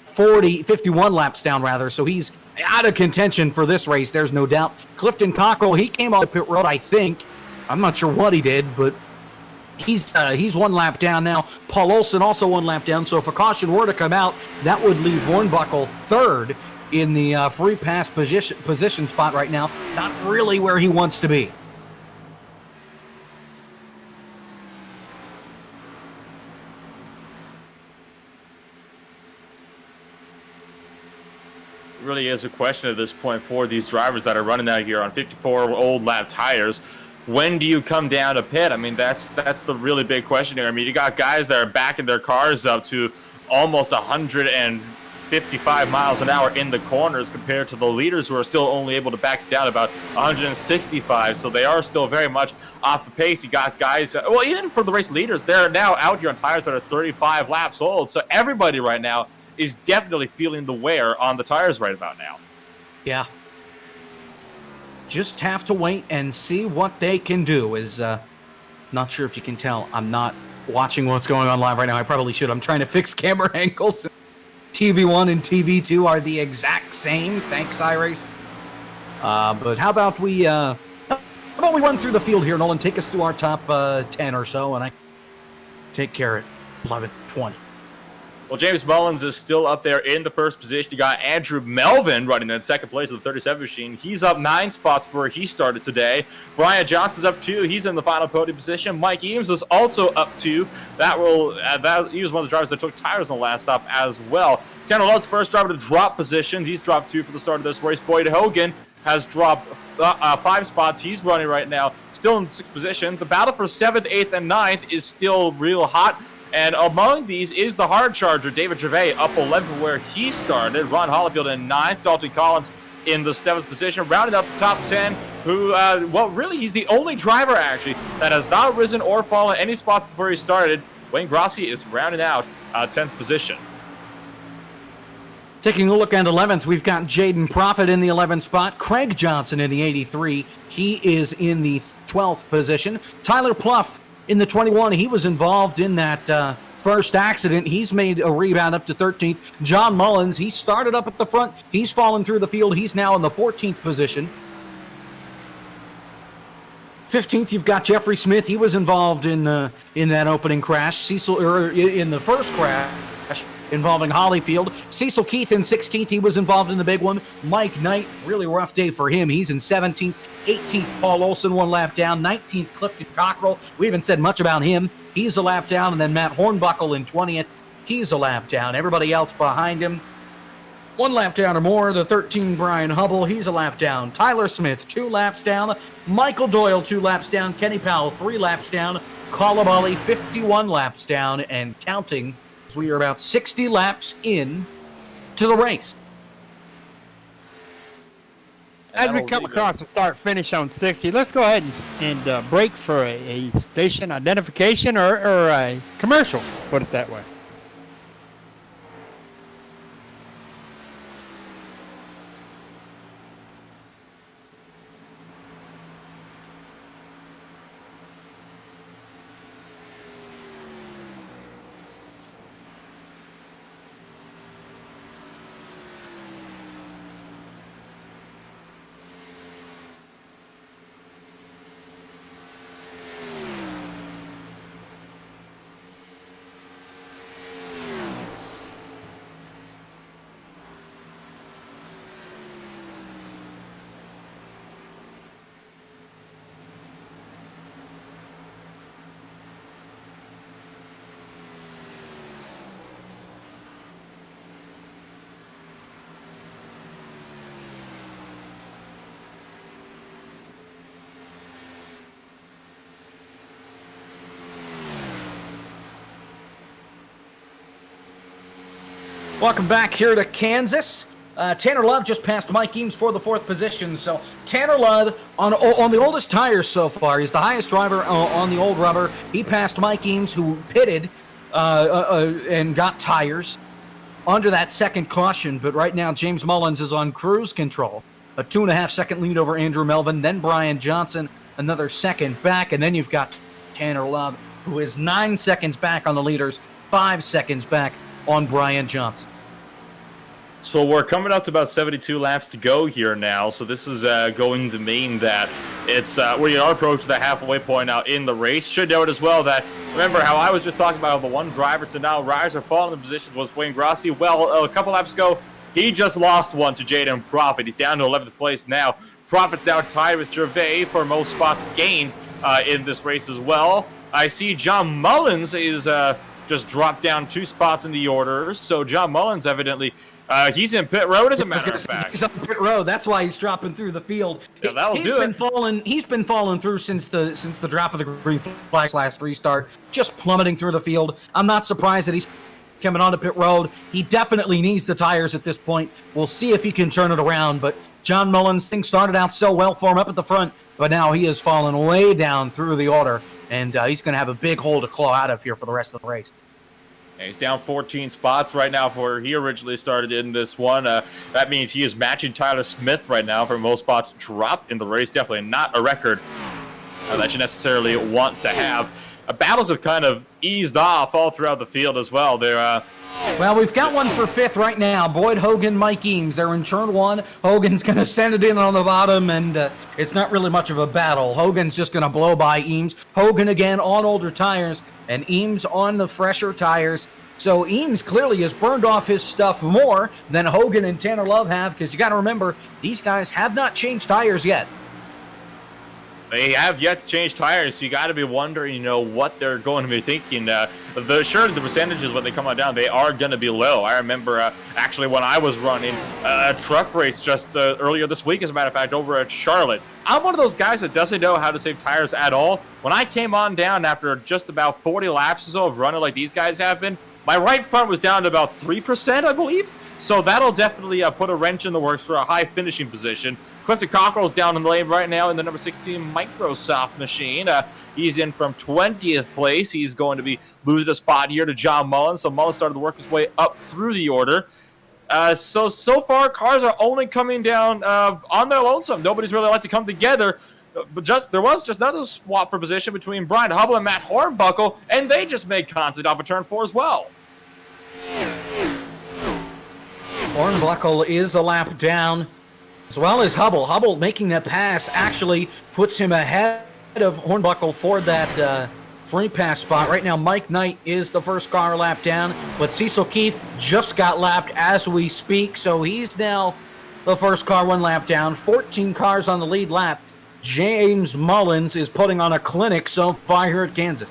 51 laps down, rather. So he's out of contention for this race. There's no doubt. Clifton Cockrell, he came off the pit road, I think. I'm not sure what he did, but he's 1 lap down now. Paul Olson also 1 lap down. So if a caution were to come out, that would leave Hornbuckle 3rd in the free pass position spot right now. Not really where he wants to be. It really is a question at this point for these drivers that are running out here on 54 old lap tires. When do you come down to pit? I mean, that's the really big question here. I mean, you got guys that are backing their cars up to almost 155 miles an hour in the corners compared to the leaders who are still only able to back it down about 165. So they are still very much off the pace. You got guys, well, even for the race leaders, they're now out here on tires that are 35 laps old. So everybody right now is definitely feeling the wear on the tires right about now. Yeah. Just have to wait and see what they can do. Not sure if you can tell. I'm not watching what's going on live right now. I probably should. I'm trying to fix camera angles. TV1 and TV2 are the exact same. Thanks, iRace. But how about we run through the field here, Nolan? Take us through our top 10 or so, and I take care at 11:20. Well, James Mullins is still up there in the first position. You got Andrew Melvin running in second place of the 37 machine. He's up 9 spots from where he started today. Brian Johnson's up 2. He's in the final podium position. Mike Eames is also up 2. He was one of the drivers that took tires on the last stop as well. Tanner Love's the first driver to drop positions. He's dropped 2 for the start of this race. Boyd Hogan has dropped 5 spots. He's running right now, still in 6th position. The battle for 7th, 8th, and 9th is still real hot. And among these is the hard charger, David Gervais, up 11 where he started. Ron Hollifield in 9th. Dalton Collins in the 7th position. Rounding up the top 10, really, he's the only driver, actually, that has not risen or fallen any spots before he started. Wayne Grossi is rounding out 10th position. Taking a look at 11th, we've got Jaden Profit in the 11th spot. Craig Johnson in the 83. He is in the 12th position. Tyler Pluff in the 21, he was involved in that first accident. He's made a rebound up to 13th. John Mullins, he started up at the front. He's fallen through the field. He's now in the 14th position. 15th, you've got Jeffrey Smith. He was involved in that opening crash. In the first crash involving Hollyfield. Cecil Keith in 16th. He was involved in the big one. Mike Knight, really rough day for him. He's in 17th. 18th, Paul Olson, 1 lap down. 19th, Clifton Cockrell. We haven't said much about him. He's a lap down. And then Matt Hornbuckle in 20th. He's a lap down. Everybody else behind him, 1 lap down or more. The 13, Brian Hubble, he's a lap down. Tyler Smith, 2 laps down. Michael Doyle, 2 laps down. Kenny Powell, 3 laps down. Kalabali, 51 laps down and counting. We are about 60 laps in to the race. As we come across the start-finish on 60, let's go ahead and break for a station identification or a commercial, put it that way. Welcome back here to Kansas. Tanner Love just passed Mike Eames for the 4th position. So Tanner Love on the oldest tires so far. He's the highest driver on the old rubber. He passed Mike Eames, who pitted and got tires under that second caution. But right now, James Mullins is on cruise control. A 2.5-second lead over Andrew Melvin. Then Brian Johnson, another second back. And then you've got Tanner Love, who is 9 seconds back on the leaders, 5 seconds back on Brian Johnson. So we're coming up to about 72 laps to go here now. So this is going to mean that it's we are approaching the halfway point now in the race. Should note as well that, remember how I was just talking about the one driver to now rise or fall in the position was Wayne Grossi. Well, a couple laps ago, he just lost one to Jaden Profit. He's down to 11th place now. Profit's now tied with Gervais for most spots gained in this race as well. I see John Mullins is just dropped down 2 spots in the order. So John Mullins evidently... he's in pit road, as a matter of fact. He's on pit road. That's why he's dropping through the field. Yeah, that'll do it. He's been falling through since the drop of the green flag last restart, just plummeting through the field. I'm not surprised that he's coming onto pit road. He definitely needs the tires at this point. We'll see if he can turn it around. But John Mullins, things started out so well for him up at the front, but now he has fallen way down through the order, and he's going to have a big hole to claw out of here for the rest of the race. And he's down 14 spots right now for where he originally started in this one. That means he is matching Tyler Smith right now for most spots dropped in the race. Definitely not a record that you necessarily want to have. Battles have kind of eased off all throughout the field as well. They're Well, we've got one for fifth right now. Boyd Hogan, Mike Eames. They're in turn one. Hogan's going to send it in on the bottom, and it's not really much of a battle. Hogan's just going to blow by Eames. Hogan again on older tires, and Eames on the fresher tires. So Eames clearly has burned off his stuff more than Hogan and Tanner Love have, because you got to remember, these guys have not changed tires yet. They have yet to change tires, so you got to be wondering, what they're going to be thinking. The percentages when they come on down, they are going to be low. I remember actually when I was running a truck race just earlier this week, as a matter of fact, over at Charlotte. I'm one of those guys that doesn't know how to save tires at all. When I came on down after just about 40 laps or so of running like these guys have been, my right front was down to about 3%, I believe. So that'll definitely put a wrench in the works for a high finishing position. Clifton Cockrell's down in the lane right now in the number 16 Microsoft machine. He's in from 20th place. He's going to be losing a spot here to John Mullins. So Mullins started to work his way up through the order. So far, cars are only coming down on their lonesome. Nobody's really like to come together. But there was just another swap for position between Brian Hubble and Matt Hornbuckle, and they just made contact off of turn 4 as well. Hornbuckle is a lap down, as well as Hubble. Hubble making that pass actually puts him ahead of Hornbuckle for that free pass spot. Right now, Mike Knight is the first car lap down, but Cecil Keith just got lapped as we speak, so he's now the first car one lap down. 14 cars on the lead lap. James Mullins is putting on a clinic so far here at Kansas.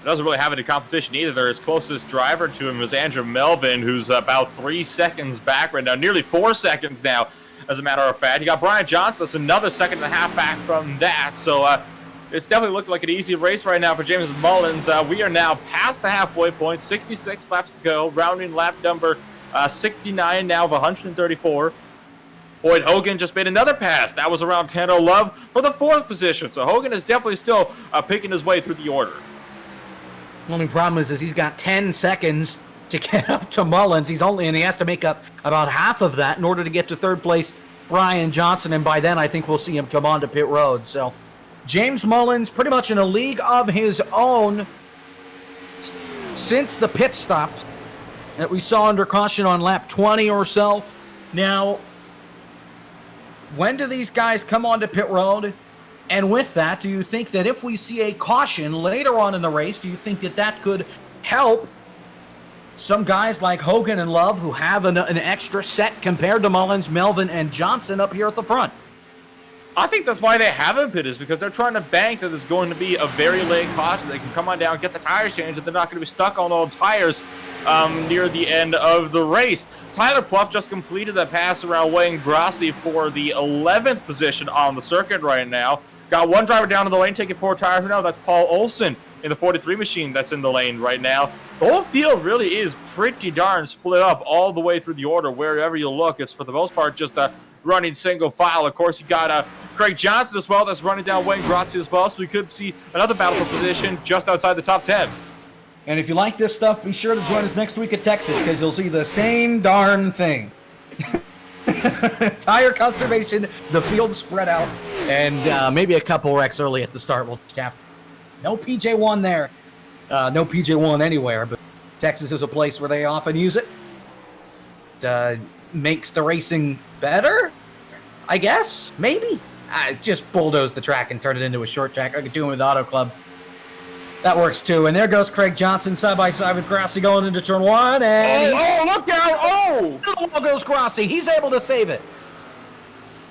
Doesn't really have any competition either. His closest driver to him is Andrew Melvin, who's about 3 seconds back right now, nearly 4 seconds now, as a matter of fact. You got Brian Johnson, that's another second and a half back from that. So it's definitely looking like an easy race right now for James Mullins. We are now past the halfway point, 66 laps to go, rounding lap number 69 now of 134. Boyd Hogan just made another pass. That was around Tanner Love for the 4th position. So Hogan is definitely still picking his way through the order. The only problem is he's got 10 seconds to get up to Mullins. He has to make up about half of that in order to get to third place Brian Johnson, and by then I think we'll see him come on to pit road. So James Mullins pretty much in a league of his own since the pit stops that we saw under caution on lap 20 or so. Now, when do these guys come onto pit road? And with that, do you think that if we see a caution later on in the race, do you think that that could help some guys like Hogan and Love, who have an extra set compared to Mullins, Melvin, and Johnson up here at the front? I think that's why they haven't pit, is because they're trying to bank that there's going to be a very late caution. They can come on down, get the tires changed, and they're not going to be stuck on old tires near the end of the race. Tyler Pluff just completed that pass around Wayne Grassi for the 11th position on the circuit right now. Got one driver down in the lane taking 4 tires right now. That's Paul Olson in the 43 machine that's in the lane right now. The whole field really is pretty darn split up all the way through the order. Wherever you look, it's for the most part just running single file. Of course, you got Craig Johnson as well that's running down Wayne Grassi as well. So we could see another battle for position just outside the top 10. And if you like this stuff, be sure to join us next week at Texas, because you'll see the same darn thing. Tire conservation, the field spread out, and maybe a couple wrecks early at the start. We'll just have no PJ1 there. No PJ1 anywhere, but Texas is a place where they often use it. Makes the racing better, I guess, maybe. Just bulldoze the track and turn it into a short track. I could do it with the Auto Club. That works too. And there goes Craig Johnson side by side with Grassi going into turn 1. And look out! Oh! There goes Grassi. He's able to save it.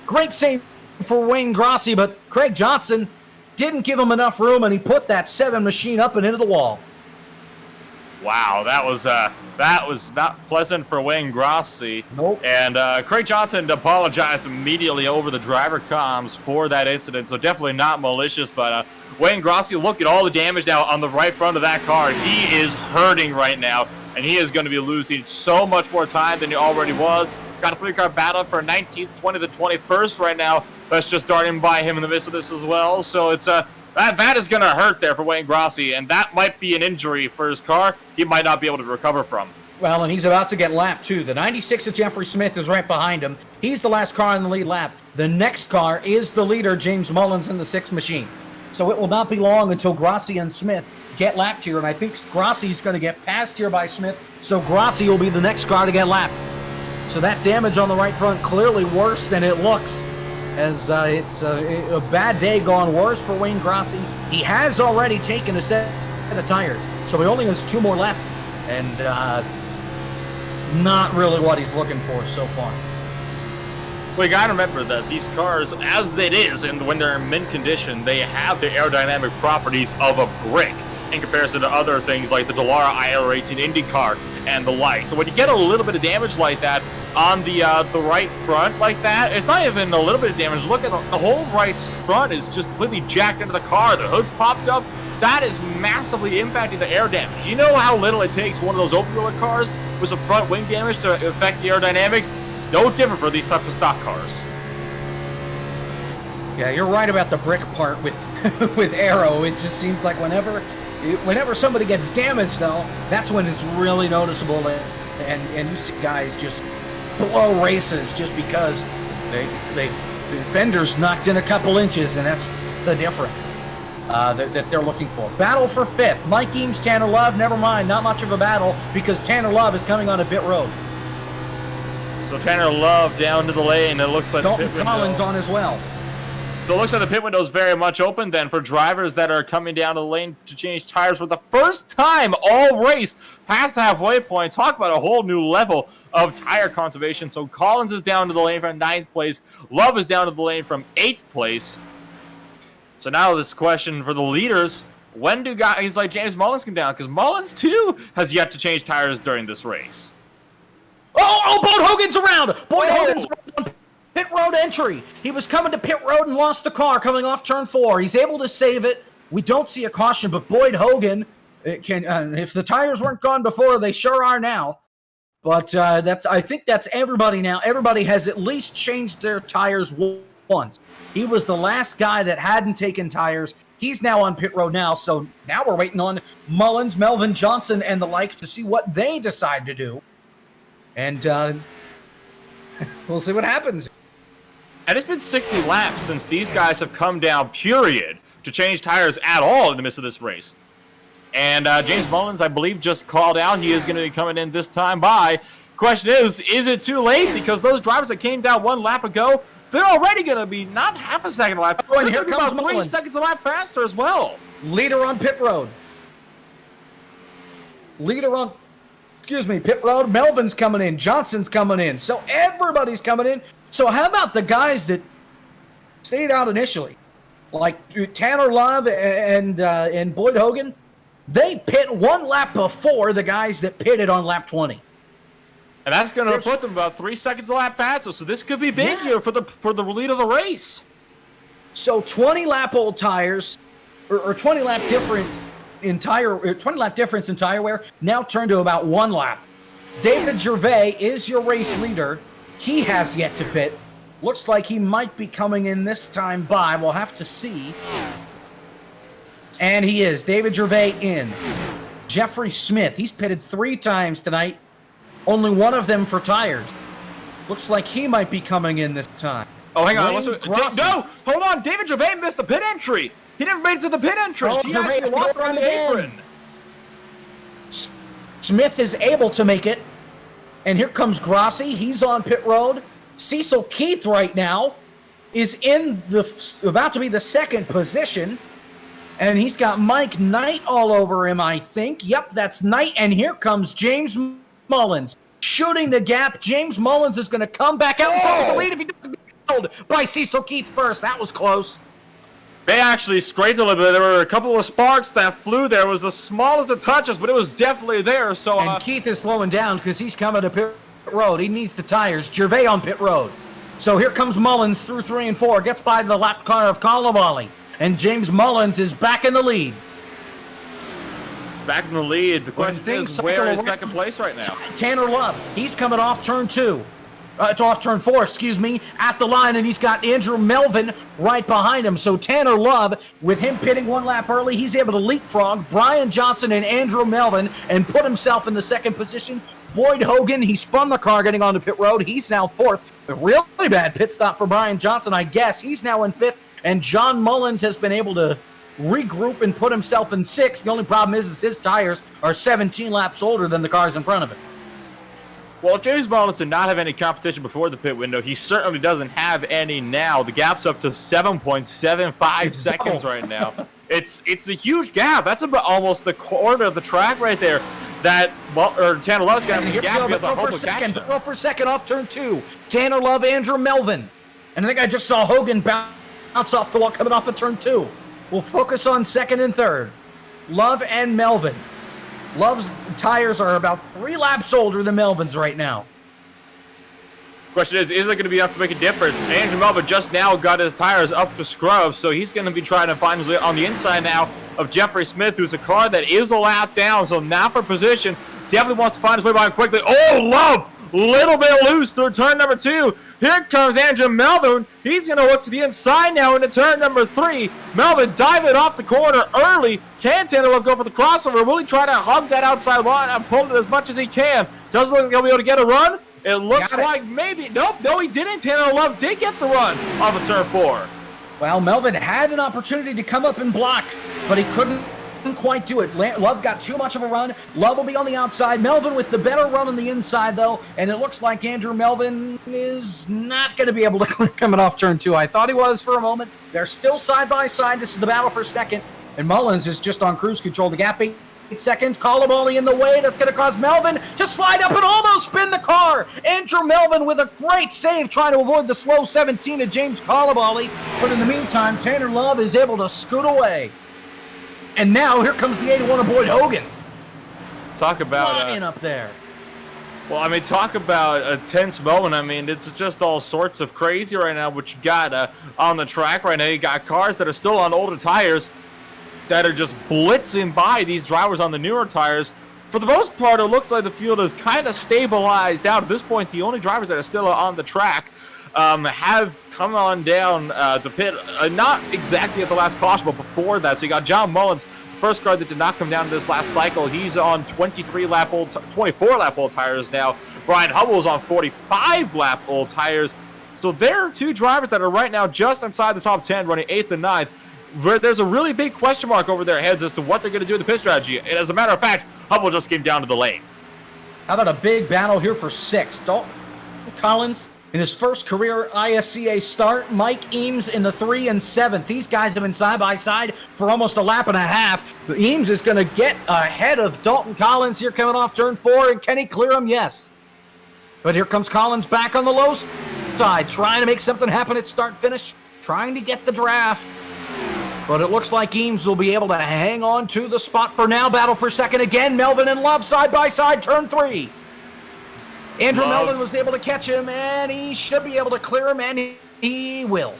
Great save for Wayne Grassi, but Craig Johnson didn't give him enough room, and he put that 7 machine up and into the wall. Wow, that was not pleasant for Wayne Grassi. Nope. And Craig Johnson apologized immediately over the driver comms for that incident, so definitely not malicious, but Wayne Grassi, look at all the damage now on the right front of that car. He is hurting right now, and he is going to be losing so much more time than he already was. Got a 3-car battle for 19th, 20th, and 21st right now. That's just darting by him in the midst of this as well. So it's That is going to hurt there for Wayne Grossi, and that might be an injury for his car he might not be able to recover from. Well, and he's about to get lapped, too. The 96 of Jeffrey Smith is right behind him. He's the last car in the lead lap. The next car is the leader, James Mullins, in the 6 machine. So it will not be long until Grossi and Smith get lapped here, and I think Grossi's going to get passed here by Smith, so Grossi will be the next car to get lapped. So that damage on the right front clearly worse than it looks, as it's a bad day gone worse for Wayne Grossi. He has already taken a set of tires, so he only has 2 more left, and not really what he's looking for so far. Well, you gotta remember that these cars, as it is, and when they're in mint condition, they have the aerodynamic properties of a brick in comparison to other things like the Dallara IR18 IndyCar and the like. So when you get a little bit of damage like that on the right front like that, it's not even a little bit of damage. Look at the whole right front is just completely jacked into the car. The hood's popped up. That is massively impacting the air damage. You know how little it takes one of those open wheeler cars with some front wing damage to affect the aerodynamics? It's no different for these types of stock cars. Yeah, you're right about the brick part with with Aero. It just seems like whenever somebody gets damaged, though, that's when it's really noticeable, and you see guys just blow races just because the fenders knocked in a couple inches, and that's the difference that they're looking for. Battle for 5th. Mike Eames, Tanner Love. Never mind, not much of a battle because Tanner Love is coming on a pit road. So Tanner Love down to the lane. It looks like Dalton Collins on as well. So it looks like the pit window is very much open then for drivers that are coming down to the lane to change tires for the first time all race past the halfway point. Talk about a whole new level of tire conservation. So Collins is down to the lane from 9th place. Love is down to the lane from 8th place. So now this question for the leaders, when do guys like James Mullins come down? Because Mullins, too, has yet to change tires during this race. Oh, Boyd Hogan's around! Boyd Hogan's around. Pit road entry. He was coming to pit road and lost the car coming off turn 4. He's able to save it. We don't see a caution, but Boyd Hogan can. If the tires weren't gone before, they sure are now. But I think that's everybody now. Everybody has at least changed their tires once. He was the last guy that hadn't taken tires. He's now on pit road now. So now we're waiting on Mullins, Melvin Johnson, and the like to see what they decide to do. And we'll see what happens. And it's been 60 laps since these guys have come down, period, to change tires at all in the midst of this race. And James Mullins, I believe, just called out. He is going to be coming in this time by. Question is it too late? Because those drivers that came down 1 lap ago, they're already going to be not half a second a lap. Oh, and here comes about 3 seconds a lap faster as well. Leader on pit road. Pit road. Melvin's coming in. Johnson's coming in. So everybody's coming in. So how about the guys that stayed out initially? Like Tanner Love and Boyd Hogan? They pit 1 lap before the guys that pitted on lap 20. And that's going to put them about 3 seconds a lap faster. So this could be big here for the lead of the race. So 20 lap old tires, or 20 lap difference in tire wear now turned to about 1 lap. David Gervais is your race leader. He has yet to pit. Looks like he might be coming in this time by. We'll have to see. And he is. David Gervais in. Jeffrey Smith. He's pitted 3 times tonight. Only 1 of them for tires. Looks like he might be coming in this time. Oh, hang on. No! Hold on. David Gervais missed the pit entry. He never made it to the pit entrance. He actually lost around the apron. Smith is able to make it. And here comes Grossi. He's on pit road. Cecil Keith right now is about to be the 2nd position. And he's got Mike Knight all over him, I think. Yep, that's Knight. And here comes James Mullins shooting the gap. James Mullins is going to come back out in front of the lead if he doesn't get killed by Cecil Keith first. That was close. They actually scraped a little bit. There were a couple of sparks that flew there. It was the smallest of touches, but it was definitely there. So and Keith is slowing down because he's coming to pit road. He needs the tires. Gervais on pit road. So here comes Mullins through 3 and 4. Gets by the lap car of Colomali. And James Mullins is back in the lead. It's back in the lead. The question is, where is 2nd place right now? Tanner Love. He's coming off turn 2. It's off turn 4, excuse me, at the line, and he's got Andrew Melvin right behind him. So Tanner Love, with him pitting 1 lap early, he's able to leapfrog Brian Johnson and Andrew Melvin and put himself in the 2nd position. Boyd Hogan, he spun the car getting onto pit road. He's now 4th. A really bad pit stop for Brian Johnson, I guess. He's now in 5th, and John Mullins has been able to regroup and put himself in 6th. The only problem is his tires are 17 laps older than the cars in front of him. Well, if James Mullins did not have any competition before the pit window, he certainly doesn't have any now. The gap's up to 7.75 seconds right now. It's a huge gap. That's about almost a quarter of the track right there. That Tanner Love's got to gap because of Hogan. Go for second off turn 2. Tanner Love, Andrew Melvin. And I think I just saw Hogan bounce off the wall coming off of turn 2. We'll focus on 2nd and 3rd. Love and Melvin. Love's tires are about 3 laps older than Melvin's right now. Question is it going to be enough to make a difference? Andrew Melvin just now got his tires up to scrub, so he's going to be trying to find his way on the inside now of Jeffrey Smith, who's a car that is a lap down, so now for position. Definitely wants to find his way by him quickly. Oh, Love! Little bit loose through turn number 2. Here comes Andrew Melvin. He's going to look to the inside now into turn number 3. Melvin diving off the corner early. Can Tanner Love go for the crossover? Will he try to hug that outside line and pull it as much as he can? Doesn't look like he'll be able to get a run. It looks like maybe. Nope, no, he didn't. Tanner Love did get the run off of turn 4. Well, Melvin had an opportunity to come up and block, but he couldn't quite do it. Love got too much of a run. Love will be on the outside. Melvin with the better run on the inside, though, and it looks like Andrew Melvin is not going to be able to clear coming off turn 2. I thought he was for a moment. They're still side by side. This is the battle for 2nd, and Mullins is just on cruise control. The gap 8 seconds. Colaboli in the way. That's going to cause Melvin to slide up and almost spin the car. Andrew Melvin with a great save trying to avoid the slow 17 of James Colaboli, but in the meantime, Tanner Love is able to scoot away. And now here comes the 81 of Boyd Hogan. Talk about flying up there. Well, I mean, talk about a tense moment. I mean, it's just all sorts of crazy right now. What you got on the track right now, you got cars that are still on older tires that are just blitzing by these drivers on the newer tires. For the most part, it looks like the field is kind of stabilized out. At this point, the only drivers that are still on the track have come on down to pit, not exactly at the last caution, but before that. So you got John Mullins, first car that did not come down this last cycle. He's on 24-lap old tires now. Brian Hubbell's on 45-lap old tires. So there are 2 drivers that are right now just inside the top 10, running 8th and 9th. Where there's a really big question mark over their heads as to what they're going to do in the pit strategy. And as a matter of fact, Hubbell just came down to the lane. How about a big battle here for 6th? Dalton Collins in his first career ISCA start. Mike Eames in the 3 and 7th. These guys have been side by side for almost a lap and a half. Eames is going to get ahead of Dalton Collins here coming off turn 4. And can he clear him? Yes. But here comes Collins back on the low side, trying to make something happen at start-finish, trying to get the draft. But it looks like Eames will be able to hang on to the spot for now. Battle for 2nd again. Melvin and Love side by side, turn 3. Andrew Melvin was able to catch him, and he should be able to clear him, and he will.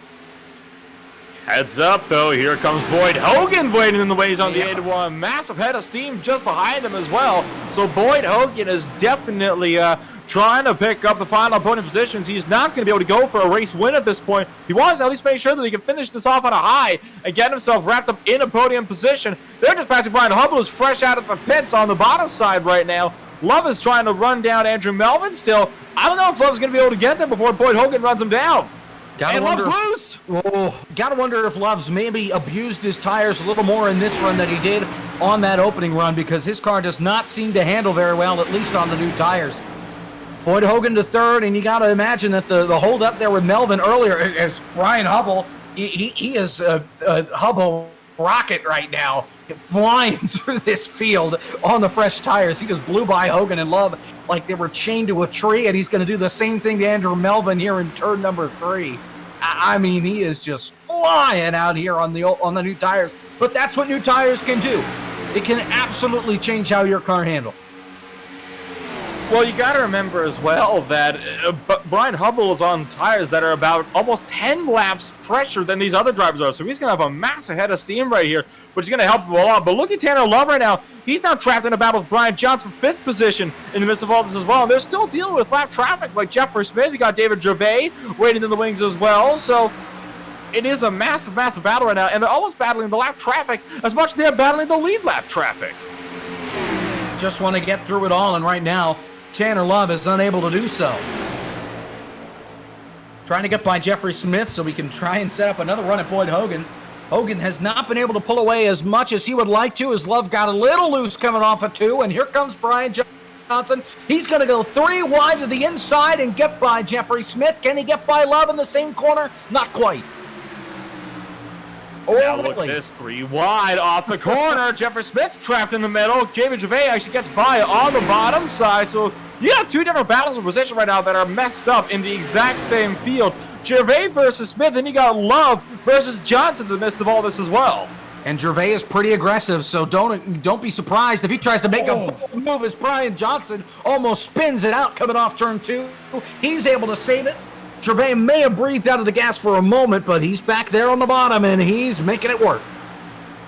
Heads up, though. Here comes Boyd Hogan waiting in the ways on the 81. Massive head of steam just behind him as well. So Boyd Hogan is definitely trying to pick up the final podium positions. He's not going to be able to go for a race win at this point. He wants to at least make sure that he can finish this off on a high and get himself wrapped up in a podium position. They're just passing Brian Hubbell, who's fresh out of the pits on the bottom side right now. Love is trying to run down Andrew Melvin still. I don't know if Love's going to be able to get there before Boyd Hogan runs him down. And Love's loose. Oh, gotta wonder if Love's maybe abused his tires a little more in this run than he did on that opening run, because his car does not seem to handle very well, at least on the new tires. Boyd Hogan to 3rd, and you got to imagine that the hold up there with Melvin earlier is Brian Hubbell. He is a Hubbell rocket right now, flying through this field on the fresh tires. He just blew by Hogan and Love like they were chained to a tree, and he's going to do the same thing to Andrew Melvin here in turn number 3. I mean, he is just flying out here on the new tires. But that's what new tires can do. It can absolutely change how your car handles. Well, you got to remember as well that Brian Hubbell is on tires that are about almost 10 laps fresher than these other drivers are. So he's going to have a massive head of steam right here. which is going to help him a lot. But look at Tanner Love right now. He's now trapped in a battle with Brian Johnson for 5th position in the midst of all this as well. And they're still dealing with lap traffic like Jeffrey Smith. You got David Gervais waiting in the wings as well. So it is a massive, massive battle right now. And they're almost battling the lap traffic as much as they're battling the lead lap traffic. Just want to get through it all, and right now, Tanner Love is unable to do so. Trying to get by Jeffrey Smith so we can try and set up another run at Boyd Hogan. Hogan has not been able to pull away as much as he would like to, as Love got a little loose coming off of 2, and here comes Brian Johnson. He's going to go 3 wide to the inside and get by Jeffrey Smith. Can he get by Love in the same corner? Not quite. Now look at this, 3 wide off the corner. Jeffrey Smith trapped in the middle. David Gervais actually gets by on the bottom side. So you have 2 different battles of position right now that are messed up in the exact same field. Gervais versus Smith, and you got Love versus Johnson in the midst of all this as well. And Gervais is pretty aggressive, so don't be surprised if he tries to make a move as Brian Johnson almost spins it out coming off turn 2. He's able to save it. Gervais may have breathed out of the gas for a moment, but he's back there on the bottom, and he's making it work.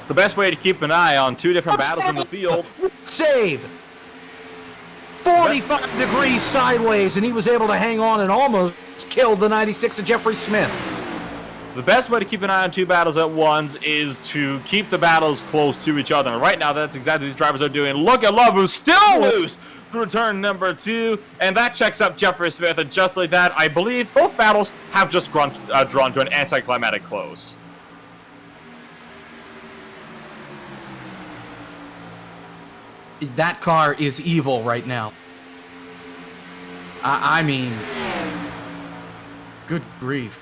The best way to keep an eye on 2 different battles in the field. Save. 45 degrees sideways, and he was able to hang on and almost kill the 96 of Jeffrey Smith. The best way to keep an eye on 2 battles at once is to keep the battles close to each other. And right now, that's exactly what these drivers are doing. Look at Love, who's still loose through turn number 2, and that checks up Jeffrey Smith. And just like that, I believe both battles have just drawn to an anticlimactic close. That car is evil right now. I mean, good grief.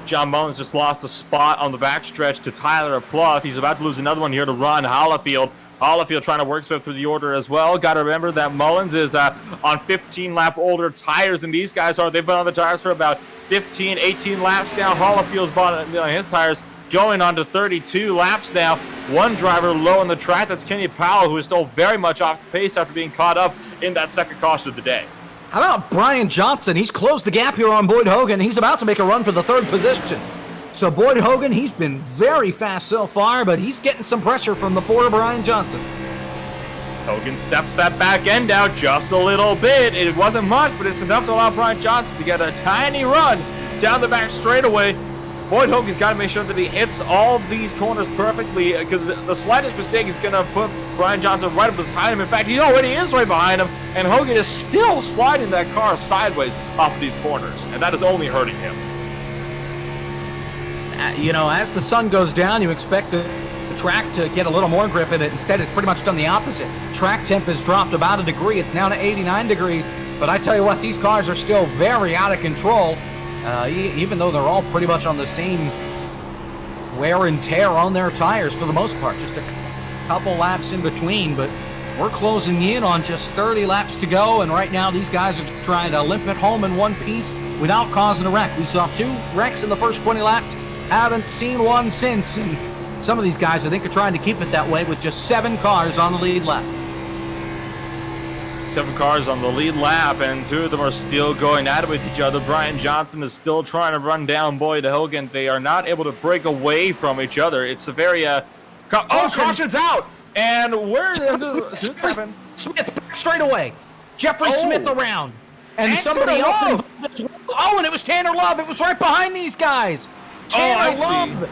John Mullins just lost a spot on the backstretch to Tyler Pluff. He's about to lose another one here to Ron Hollifield. Hollifield trying to work his way through the order as well. Got to remember that Mullins is on 15-lap older tires than these guys are. They've been on the tires for about 15, 18 laps now. Hollifield's bought his tires going on to 32 laps now. One driver low on the track. That's Kenny Powell, who is still very much off the pace after being caught up in that second caution of the day. How about Brian Johnson? He's closed the gap here on Boyd Hogan. He's about to make a run for the 3rd position. So Boyd Hogan, he's been very fast so far, but he's getting some pressure from the 4 of Brian Johnson. Hogan steps that back end out just a little bit. It wasn't much, but it's enough to allow Brian Johnson to get a tiny run down the back straightaway. Boyd Hogan's got to make sure that he hits all these corners perfectly, because the slightest mistake is going to put Brian Johnson right up behind him. In fact, he already is right behind him, and Hogan is still sliding that car sideways off of these corners, and that is only hurting him. As the sun goes down, you expect the track to get a little more grip in it. Instead, it's pretty much done the opposite. Track temp has dropped about a degree. It's now to 89 degrees. But I tell you what, these cars are still very out of control. Even though they're all pretty much on the same wear and tear on their tires for the most part. Just a couple laps in between, but we're closing in on just 30 laps to go, and right now these guys are trying to limp it home in one piece without causing a wreck. We saw 2 wrecks in the first 20 laps, haven't seen one since, and some of these guys I think are trying to keep it that way with just 7 cars on the lead lap. 7 cars on the lead lap, and 2 of them are still going at it with each other. Brian Johnson is still trying to run down Boyd Hogan. They are not able to break away from each other. It's a very caution's out, and where's happened? Smith back straight away. Jeffrey Smith around, and somebody Love. else. And it was Tanner Love. It was right behind these guys. Tanner Love.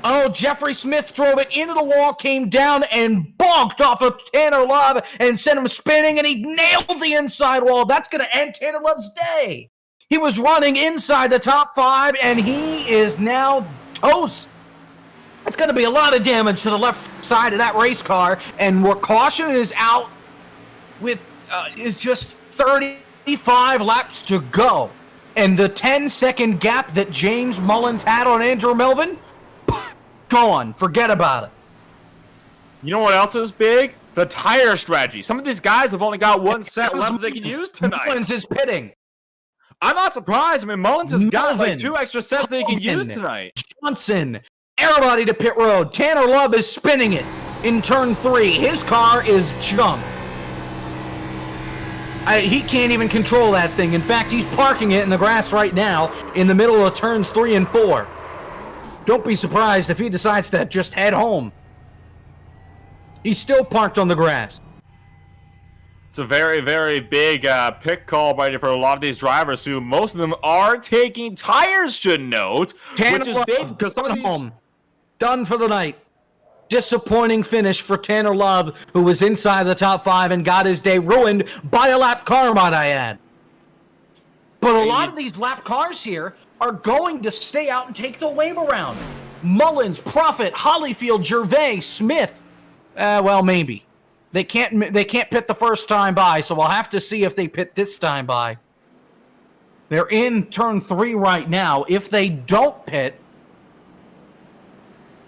Oh, Jeffrey Smith drove it into the wall, came down and bonked off of Tanner Love and sent him spinning, and he nailed the inside wall. That's going to end Tanner Love's day. He was running inside the top 5, and he is now toast. It's going to be a lot of damage to the left side of that race car, and where caution is out with is just 35 laps to go. And the 10-second gap that James Mullins had on Andrew Melvin, gone. Forget about it. You know what else is big? The tire strategy. Some of these guys have only got one set left that they can use tonight. Mullins is pitting. I'm not surprised. I mean, Mullins has got like 2 extra sets that he can use tonight. Johnson, everybody to pit road. Tanner Love is spinning it in turn 3. His car is junk. He can't even control that thing. In fact, he's parking it in the grass right now in the middle of turns 3 and 4. Don't be surprised if he decides to just head home. He's still parked on the grass. It's a very, very big pick call right for a lot of these drivers who most of them are taking tires, should note. Tanner which is Love, big because some of done these... home. Done for the night. Disappointing finish for Tanner Love, who was inside the top 5 and got his day ruined by a lap car, might I add. But a lot of these lap cars here are going to stay out and take the wave around. Mullins, Profit, Hollyfield, Gervais, Smith. Well, maybe. They can't pit the first time by, so we'll have to see if they pit this time by. They're in turn 3 right now. If they don't pit,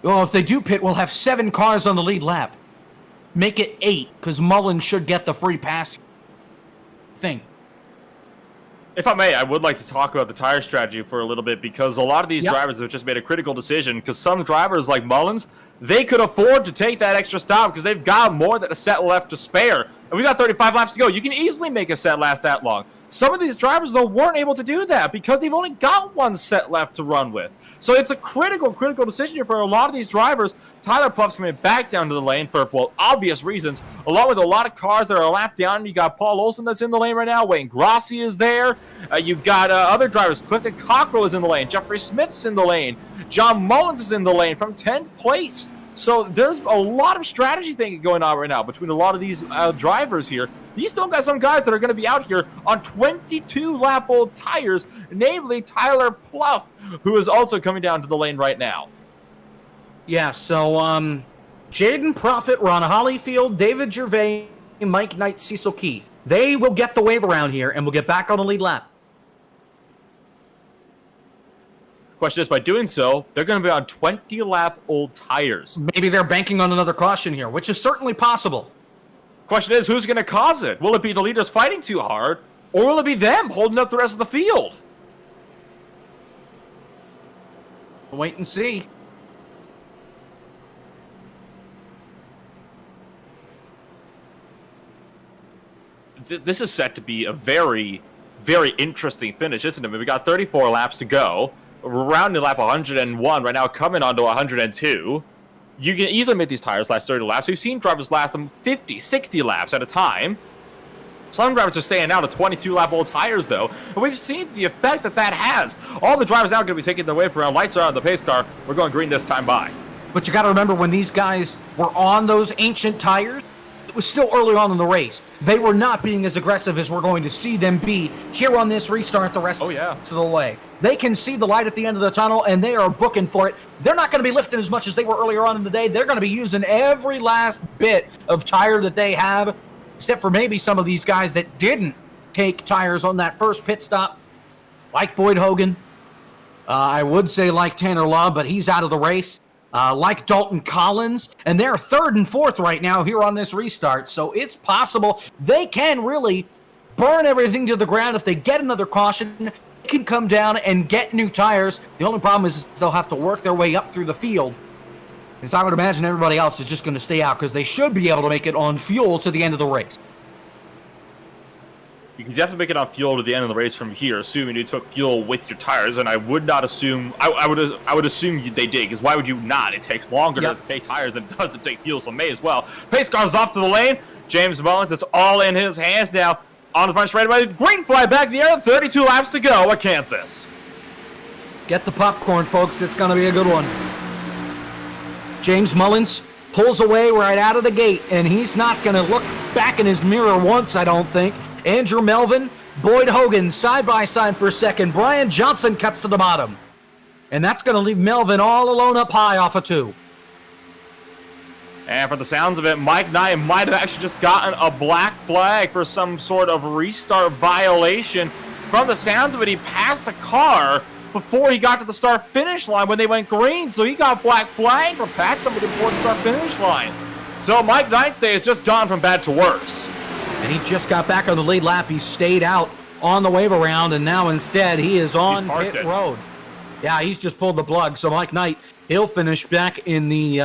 well, if they do pit, we'll have 7 cars on the lead lap. Make it 8, because Mullins should get the free pass thing. If I may, I would like to talk about the tire strategy for a little bit, because a lot of these drivers have just made a critical decision, because some drivers like Mullins, they could afford to take that extra stop because they've got more than a set left to spare. And we got 35 laps to go. You can easily make a set last that long. Some of these drivers, though, weren't able to do that because they've only got 1 set left to run with. So it's a critical decision here for a lot of these drivers. Tyler Pluff's coming back down to the lane for, well, obvious reasons, along with a lot of cars that are a lap down. You got Paul Olsen that's in the lane right now. Wayne Grossi is there. You've got other drivers. Clifton Cockrell is in the lane. Jeffrey Smith's in the lane. John Mullins is in the lane from 10th place. So there's a lot of strategy thinking going on right now between a lot of these drivers here. You still got some guys that are going to be out here on 22-lap-old tires, namely Tyler Pluff, who is also coming down to the lane right now. Yeah, so Jaden Profit, Ron Hollyfield, David Gervais, Mike Knight, Cecil Keith. They will get the wave around here and will get back on the lead lap. Question is, by doing so, they're going to be on 20-lap-old tires. Maybe they're banking on another caution here, which is certainly possible. Question is, who's going to cause it? Will it be the leaders fighting too hard, or will it be them holding up the rest of the field? Wait and see. This is set to be a very, very interesting finish, isn't it? I mean, we got 34 laps to go. We're rounding lap 101 right now, coming on to 102. You can easily make these tires last 30 laps. We've seen drivers last them 50, 60 laps at a time. Some drivers are staying out of 22-lap-old tires, though, and we've seen the effect that has. All the drivers out are going to be taking their way around. Lights are on the pace car. We're going green this time by. But you got to remember, when these guys were on those ancient tires, it was still early on in the race. They were not being as aggressive as we're going to see them be here on this restart the rest of the way. They can see the light at the end of the tunnel, and they are booking for it. They're not going to be lifting as much as they were earlier on in the day. They're going to be using every last bit of tire that they have, except for maybe some of these guys that didn't take tires on that first pit stop, like Boyd Hogan. I would say like Tanner Love, but he's out of the race. Like Dalton Collins, and they're 3rd and 4th right now here on this restart, so it's possible they can really burn everything to the ground. If they get another caution, they can come down and get new tires. The only problem is they'll have to work their way up through the field, because I would imagine everybody else is just going to stay out, because they should be able to make it on fuel to the end of the race. You can definitely make it on fuel to the end of the race from here, assuming you took fuel with your tires, and I would not assume, I would assume they did, because why would you not? It takes longer to take tires than it does to take fuel, so may as well. Pace car's off to the lane. James Mullins, it's all in his hands now. On the front straightaway, green flag back in the air, 32 laps to go at Kansas. Get the popcorn, folks. It's going to be a good one. James Mullins pulls away right out of the gate, and he's not going to look back in his mirror once, I don't think. Andrew Melvin, Boyd Hogan, side by side for second. Brian Johnson cuts to the bottom. And that's going to leave Melvin all alone up high off of 2. And for the sounds of it, Mike Knight might have actually just gotten a black flag for some sort of restart violation. From the sounds of it, he passed a car before he got to the start-finish line when they went green. So he got black flag for passing somebody before the start-finish line. So Mike Knight's day has just gone from bad to worse. And he just got back on the lead lap. He stayed out on the wave around, and now instead he is on pit road. Yeah, he's just pulled the plug. So Mike Knight, he'll finish back in the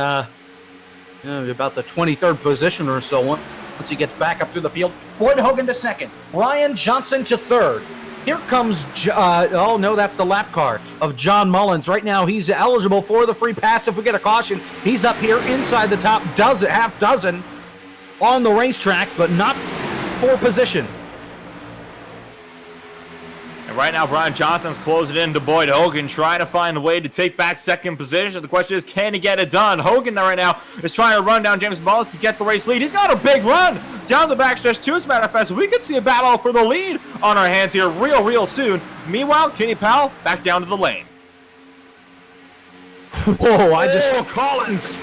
about the 23rd position or so once he gets back up through the field. Boyd Hogan to second. Brian Johnson to third. Here comes, oh no, that's the lap car of John Mullins. Right now, he's eligible for the free pass if we get a caution. He's up here inside the top half dozen on the racetrack, but not for position. And right now, Brian Johnson's closing in to Boyd Hogan, trying to find a way to take back second position. The question is, can he get it done? Hogan right now is trying to run down James Mullins to get the race lead. He's got a big run down the backstretch too, as a matter of fact. So we could see a battle for the lead on our hands here real soon. Meanwhile, Kenny Powell back down to the lane. Whoa, I just saw Collins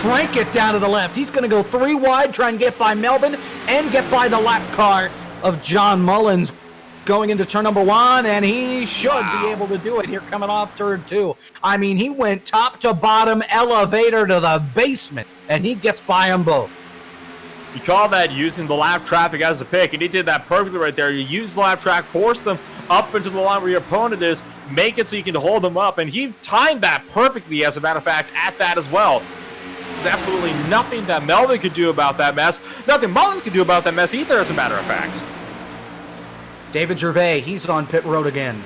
crank it down to the left. He's going to go 3 wide, try and get by Melvin and get by the lap car of John Mullins going into turn number 1, and he should be able to do it here coming off turn 2. I mean, he went top to bottom, elevator to the basement, and he gets by them both. You call that using the lap traffic as a pick, and he did that perfectly right there. You use the lap track, force them up into the line where your opponent is, make it so you can hold them up, and he timed that perfectly, as a matter of fact, at that as well. There's absolutely nothing that Melvin could do about that mess. Nothing Mullins could do about that mess either, as a matter of fact. David Gervais, he's on pit road again.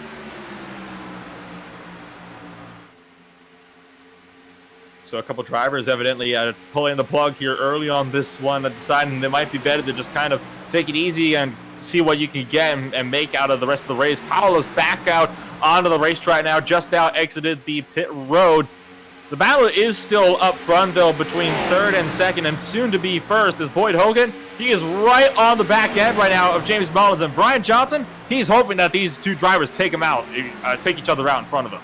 So a couple drivers evidently pulling the plug here early on this one, deciding it might be better to just kind of take it easy and see what you can get and make out of the rest of the race. Powell is back out onto the racetrack now, just now exited the pit road. The battle is still up front, though, between third and second, and soon to be first is Boyd Hogan. He is right on the back end right now of James Mullins, and Brian Johnson, he's hoping that these two drivers take him out, take each other out in front of him.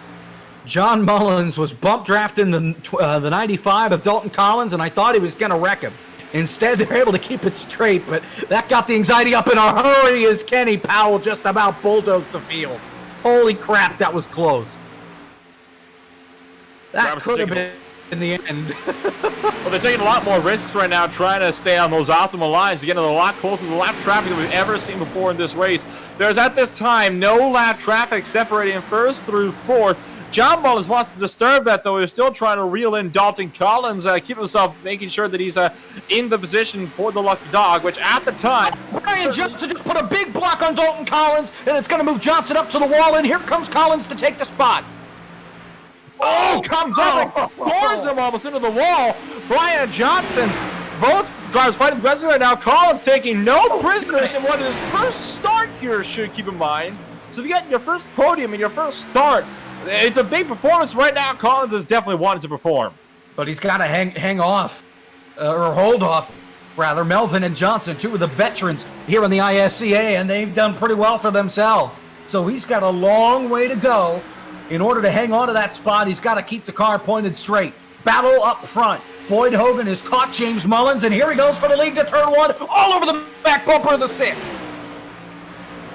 John Mullins was bump drafting the 95 of Dalton Collins, and I thought he was going to wreck him. Instead, they're able to keep it straight, but that got the anxiety up in a hurry as Kenny Powell just about bulldozed the field. Holy crap, that was close. That could have been in the end. Well, they're taking a lot more risks right now, trying to stay on those optimal lines, getting a lot closer to the lap traffic than we've ever seen before in this race. There's, at this time, no lap traffic separating first through fourth. John Mullins wants to disturb that, though. He's still trying to reel in Dalton Collins, keep himself, making sure that he's in the position for the lucky dog, which at the time... Brian Johnson just put a big block on Dalton Collins, and it's going to move Johnson up to the wall, and here comes Collins to take the spot. Oh, comes up and pours him almost into the wall. Brian Johnson, both drivers fighting aggressively right now. Collins taking no prisoners in what is his first start here, should keep in mind. So if you get your first podium and your first start, it's a big performance right now. Collins is definitely wanting to perform. But he's got to hang off, or hold off, rather. Melvin and Johnson, two of the veterans here in the ISCA, and they've done pretty well for themselves. So he's got a long way to go. In order to hang on to that spot, he's got to keep the car pointed straight. Battle up front. Boyd Hogan has caught James Mullins, and here he goes for the lead to turn 1, all over the back bumper of the 6.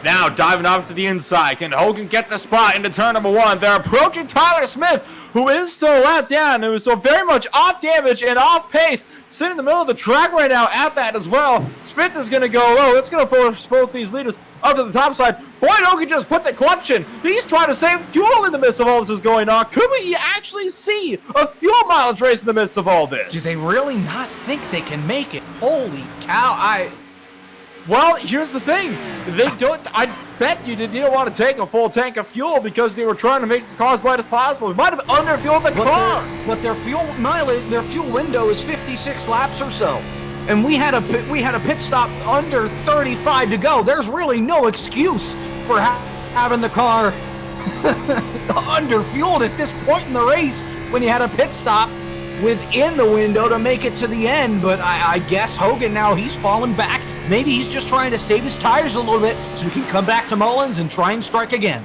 Now diving off to the inside. Can Hogan get the spot into turn number 1? They're approaching Tyler Smith, who is still let down, who is still very much off damage and off pace. Sitting in the middle of the track right now at that as well. Smith is going to go low. It's going to force both these leaders up to the top side. Boyd Hogan just put the clutch in. He's trying to save fuel in the midst of all this is going on. Could we actually see a fuel mileage race in the midst of all this? Do they really not think they can make it? Holy cow, Well, here's the thing. They don't. I bet you they didn't want to take a full tank of fuel because they were trying to make the car as light as possible. We might have underfueled the car. But their fuel mileage, their fuel window is 56 laps or so, and we had a pit stop under 35 to go. There's really no excuse for having the car underfueled at this point in the race when you had a pit stop within the window to make it to the end. But I guess Hogan now, he's fallen back. Maybe he's just trying to save his tires a little bit so he can come back to Mullins and try and strike again.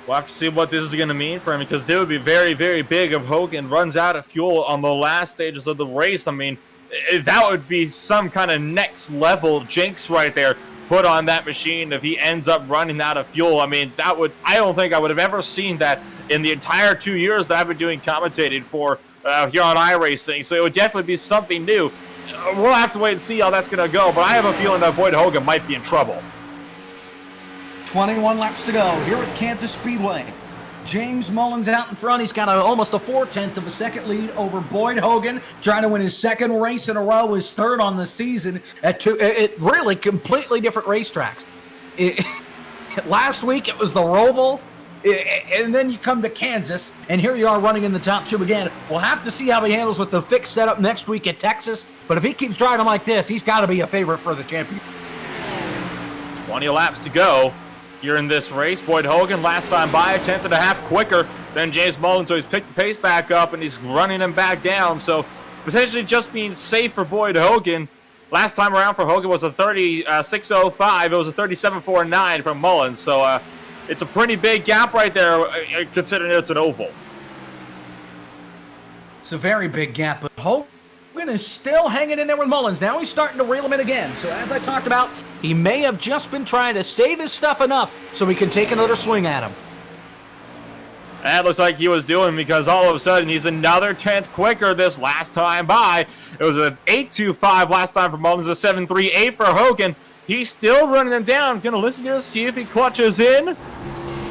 We'll have to see what this is going to mean for him, because they would be very, very big if Hogan runs out of fuel on the last stages of the race. I mean, that would be some kind of next level jinx right there put on that machine if he ends up running out of fuel. I mean, I don't think I would have ever seen that in the entire 2 years that I've been doing commentating for here on iRacing. So it would definitely be something new. We'll have to wait and see how that's going to go, but I have a feeling that Boyd Hogan might be in trouble. 21 laps to go here at Kansas Speedway. James Mullins out in front. He's got almost a 4/10 of a second lead over Boyd Hogan, trying to win his second race in a row, his third on the season at really completely different racetracks. Last week it was the Roval, and then you come to Kansas, and here you are running in the top 2 again. We'll have to see how he handles with the fixed setup next week at Texas, but if he keeps driving like this, he's got to be a favorite for the championship. 20 laps to go here in this race. Boyd Hogan last time by a 10th and a half quicker than James Mullins, so he's picked the pace back up and he's running him back down, so potentially just being safe for Boyd Hogan. Last time around for Hogan was a 36.05. It was a 37.49 from Mullins, so it's a pretty big gap right there considering it's an oval. It's a very big gap, but Hogan is still hanging in there with Mullins. Now he's starting to reel him in again. So as I talked about, he may have just been trying to save his stuff enough so he can take another swing at him. That looks like he was doing, because all of a sudden he's another 10th quicker this last time by. It was an 8.25 last time for Mullins, a 7.38 for Hogan. He's still running him down. Gonna listen here to see if he clutches in.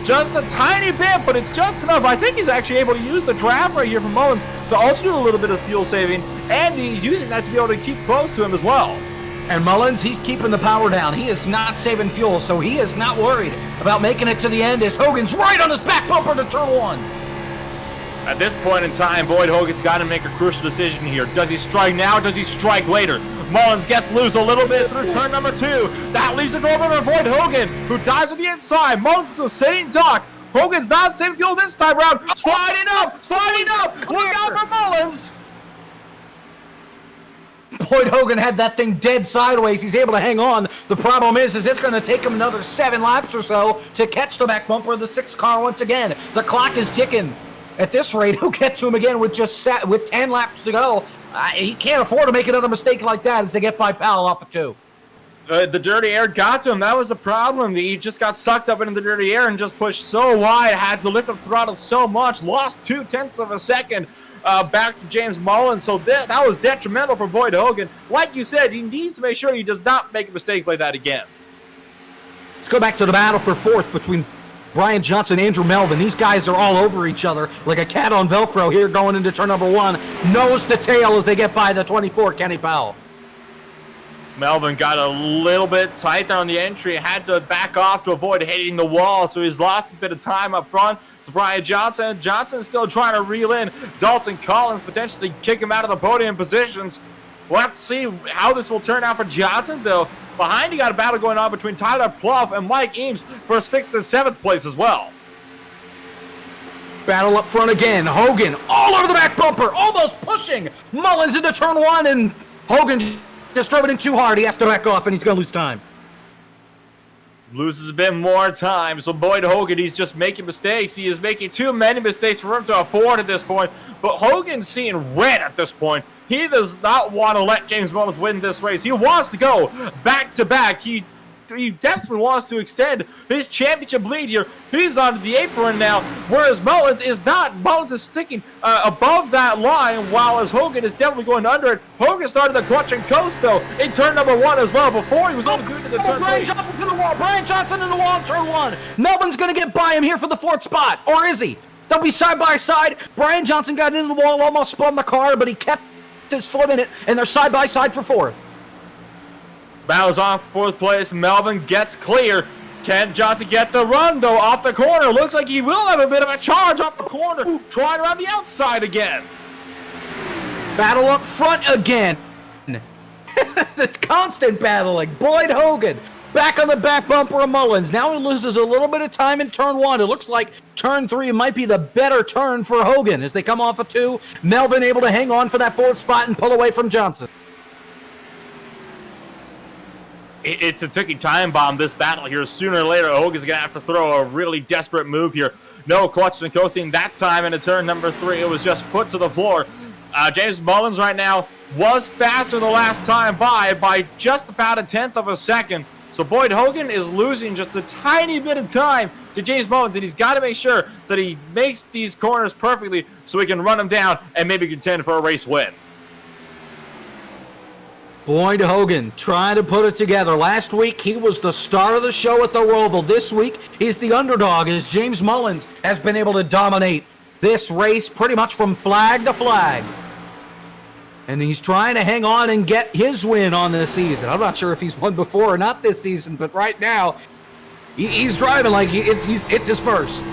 Just a tiny bit, but it's just enough. I think he's actually able to use the draft right here from Mullins to also do a little bit of fuel saving, and he's using that to be able to keep close to him as well. And Mullins, he's keeping the power down. He is not saving fuel, so he is not worried about making it to the end as Hogan's right on his back bumper to turn 1. At this point in time, Boyd Hogan's got to make a crucial decision here. Does he strike now? Does he strike later? Mullins gets loose a little bit through turn number 2. That leaves it over to Boyd Hogan, who dives on the inside. Mullins is a sitting duck. Hogan's not saving fuel this time around. Sliding up! Look out for Mullins! Boyd Hogan had that thing dead sideways. He's able to hang on. The problem is it's going to take him another 7 laps or so to catch the back bumper of the 6th car once again. The clock is ticking. At this rate, he'll get to him again with 10 laps to go. He can't afford to make another mistake like that as they get by Powell off of 2. The dirty air got to him. That was the problem. He just got sucked up into the dirty air and just pushed so wide. Had to lift the throttle so much. Lost 0.2 of a second. Back to James Mullins, so that was detrimental for Boyd Hogan. Like you said, he needs to make sure he does not make a mistake like that again. Let's go back to the battle for 4th between Brian Johnson and Andrew Melvin. These guys are all over each other like a cat on Velcro here going into turn number 1. Nose to tail as they get by the 24, Kenny Powell. Melvin got a little bit tight there on the entry, had to back off to avoid hitting the wall, so he's lost a bit of time up front. It's Brian Johnson. Johnson's still trying to reel in Dalton Collins, potentially kick him out of the podium positions. We'll have to see how this will turn out for Johnson, though. Behind, you got a battle going on between Tyler Plouffe and Mike Eames for 6th and 7th place as well. Battle up front again. Hogan all over the back bumper, almost pushing Mullins into turn 1, and Hogan just drove it in too hard. He has to back off, and he's going to lose time. Loses a bit more time, so Boyd Hogan, he's just making mistakes. He is making too many mistakes for him to afford at this point, but Hogan's seeing red at this point. He does not want to let James Mullins win this race. He wants to go back-to-back. He desperately wants to extend his championship lead here. He's onto the apron now, whereas Mullins is not. Mullins is sticking above that line, while as Hogan is definitely going under it. Hogan started the clutch and coast, though, in turn number 1 as well, before he was able to do it to the turn 3. Johnson to the wall. Brian Johnson in the wall in turn 1. Melvin's going to get by him here for the 4th spot, or is he? They'll be side by side. Brian Johnson got into the wall, almost spun the car, but he kept his foot in it, and they're side by side for 4th. Battles off 4th place. Melvin gets clear. Can Johnson get the run, though, off the corner? Looks like he will have a bit of a charge off the corner. Trying around the outside again. Battle up front again. That's constant battling. Boyd Hogan back on the back bumper of Mullins. Now he loses a little bit of time in turn 1. It looks like turn 3 might be the better turn for Hogan as they come off of 2. Melvin able to hang on for that 4th spot and pull away from Johnson. It's a ticking time bomb, this battle here. Sooner or later, Hogan's going to have to throw a really desperate move here. No clutch and coasting that time into turn number 3. It was just foot to the floor. James Mullins right now was faster the last time by just about a 1/10 of a second. So Boyd Hogan is losing just a tiny bit of time to James Mullins, and he's got to make sure that he makes these corners perfectly so he can run them down and maybe contend for a race win. Boyd Hogan trying to put it together. Last week, he was the star of the show at the Roval. This week, he's the underdog as James Mullins has been able to dominate this race pretty much from flag to flag. And he's trying to hang on and get his win on this season. I'm not sure if he's won before or not this season, but right now, He's driving like it's his first.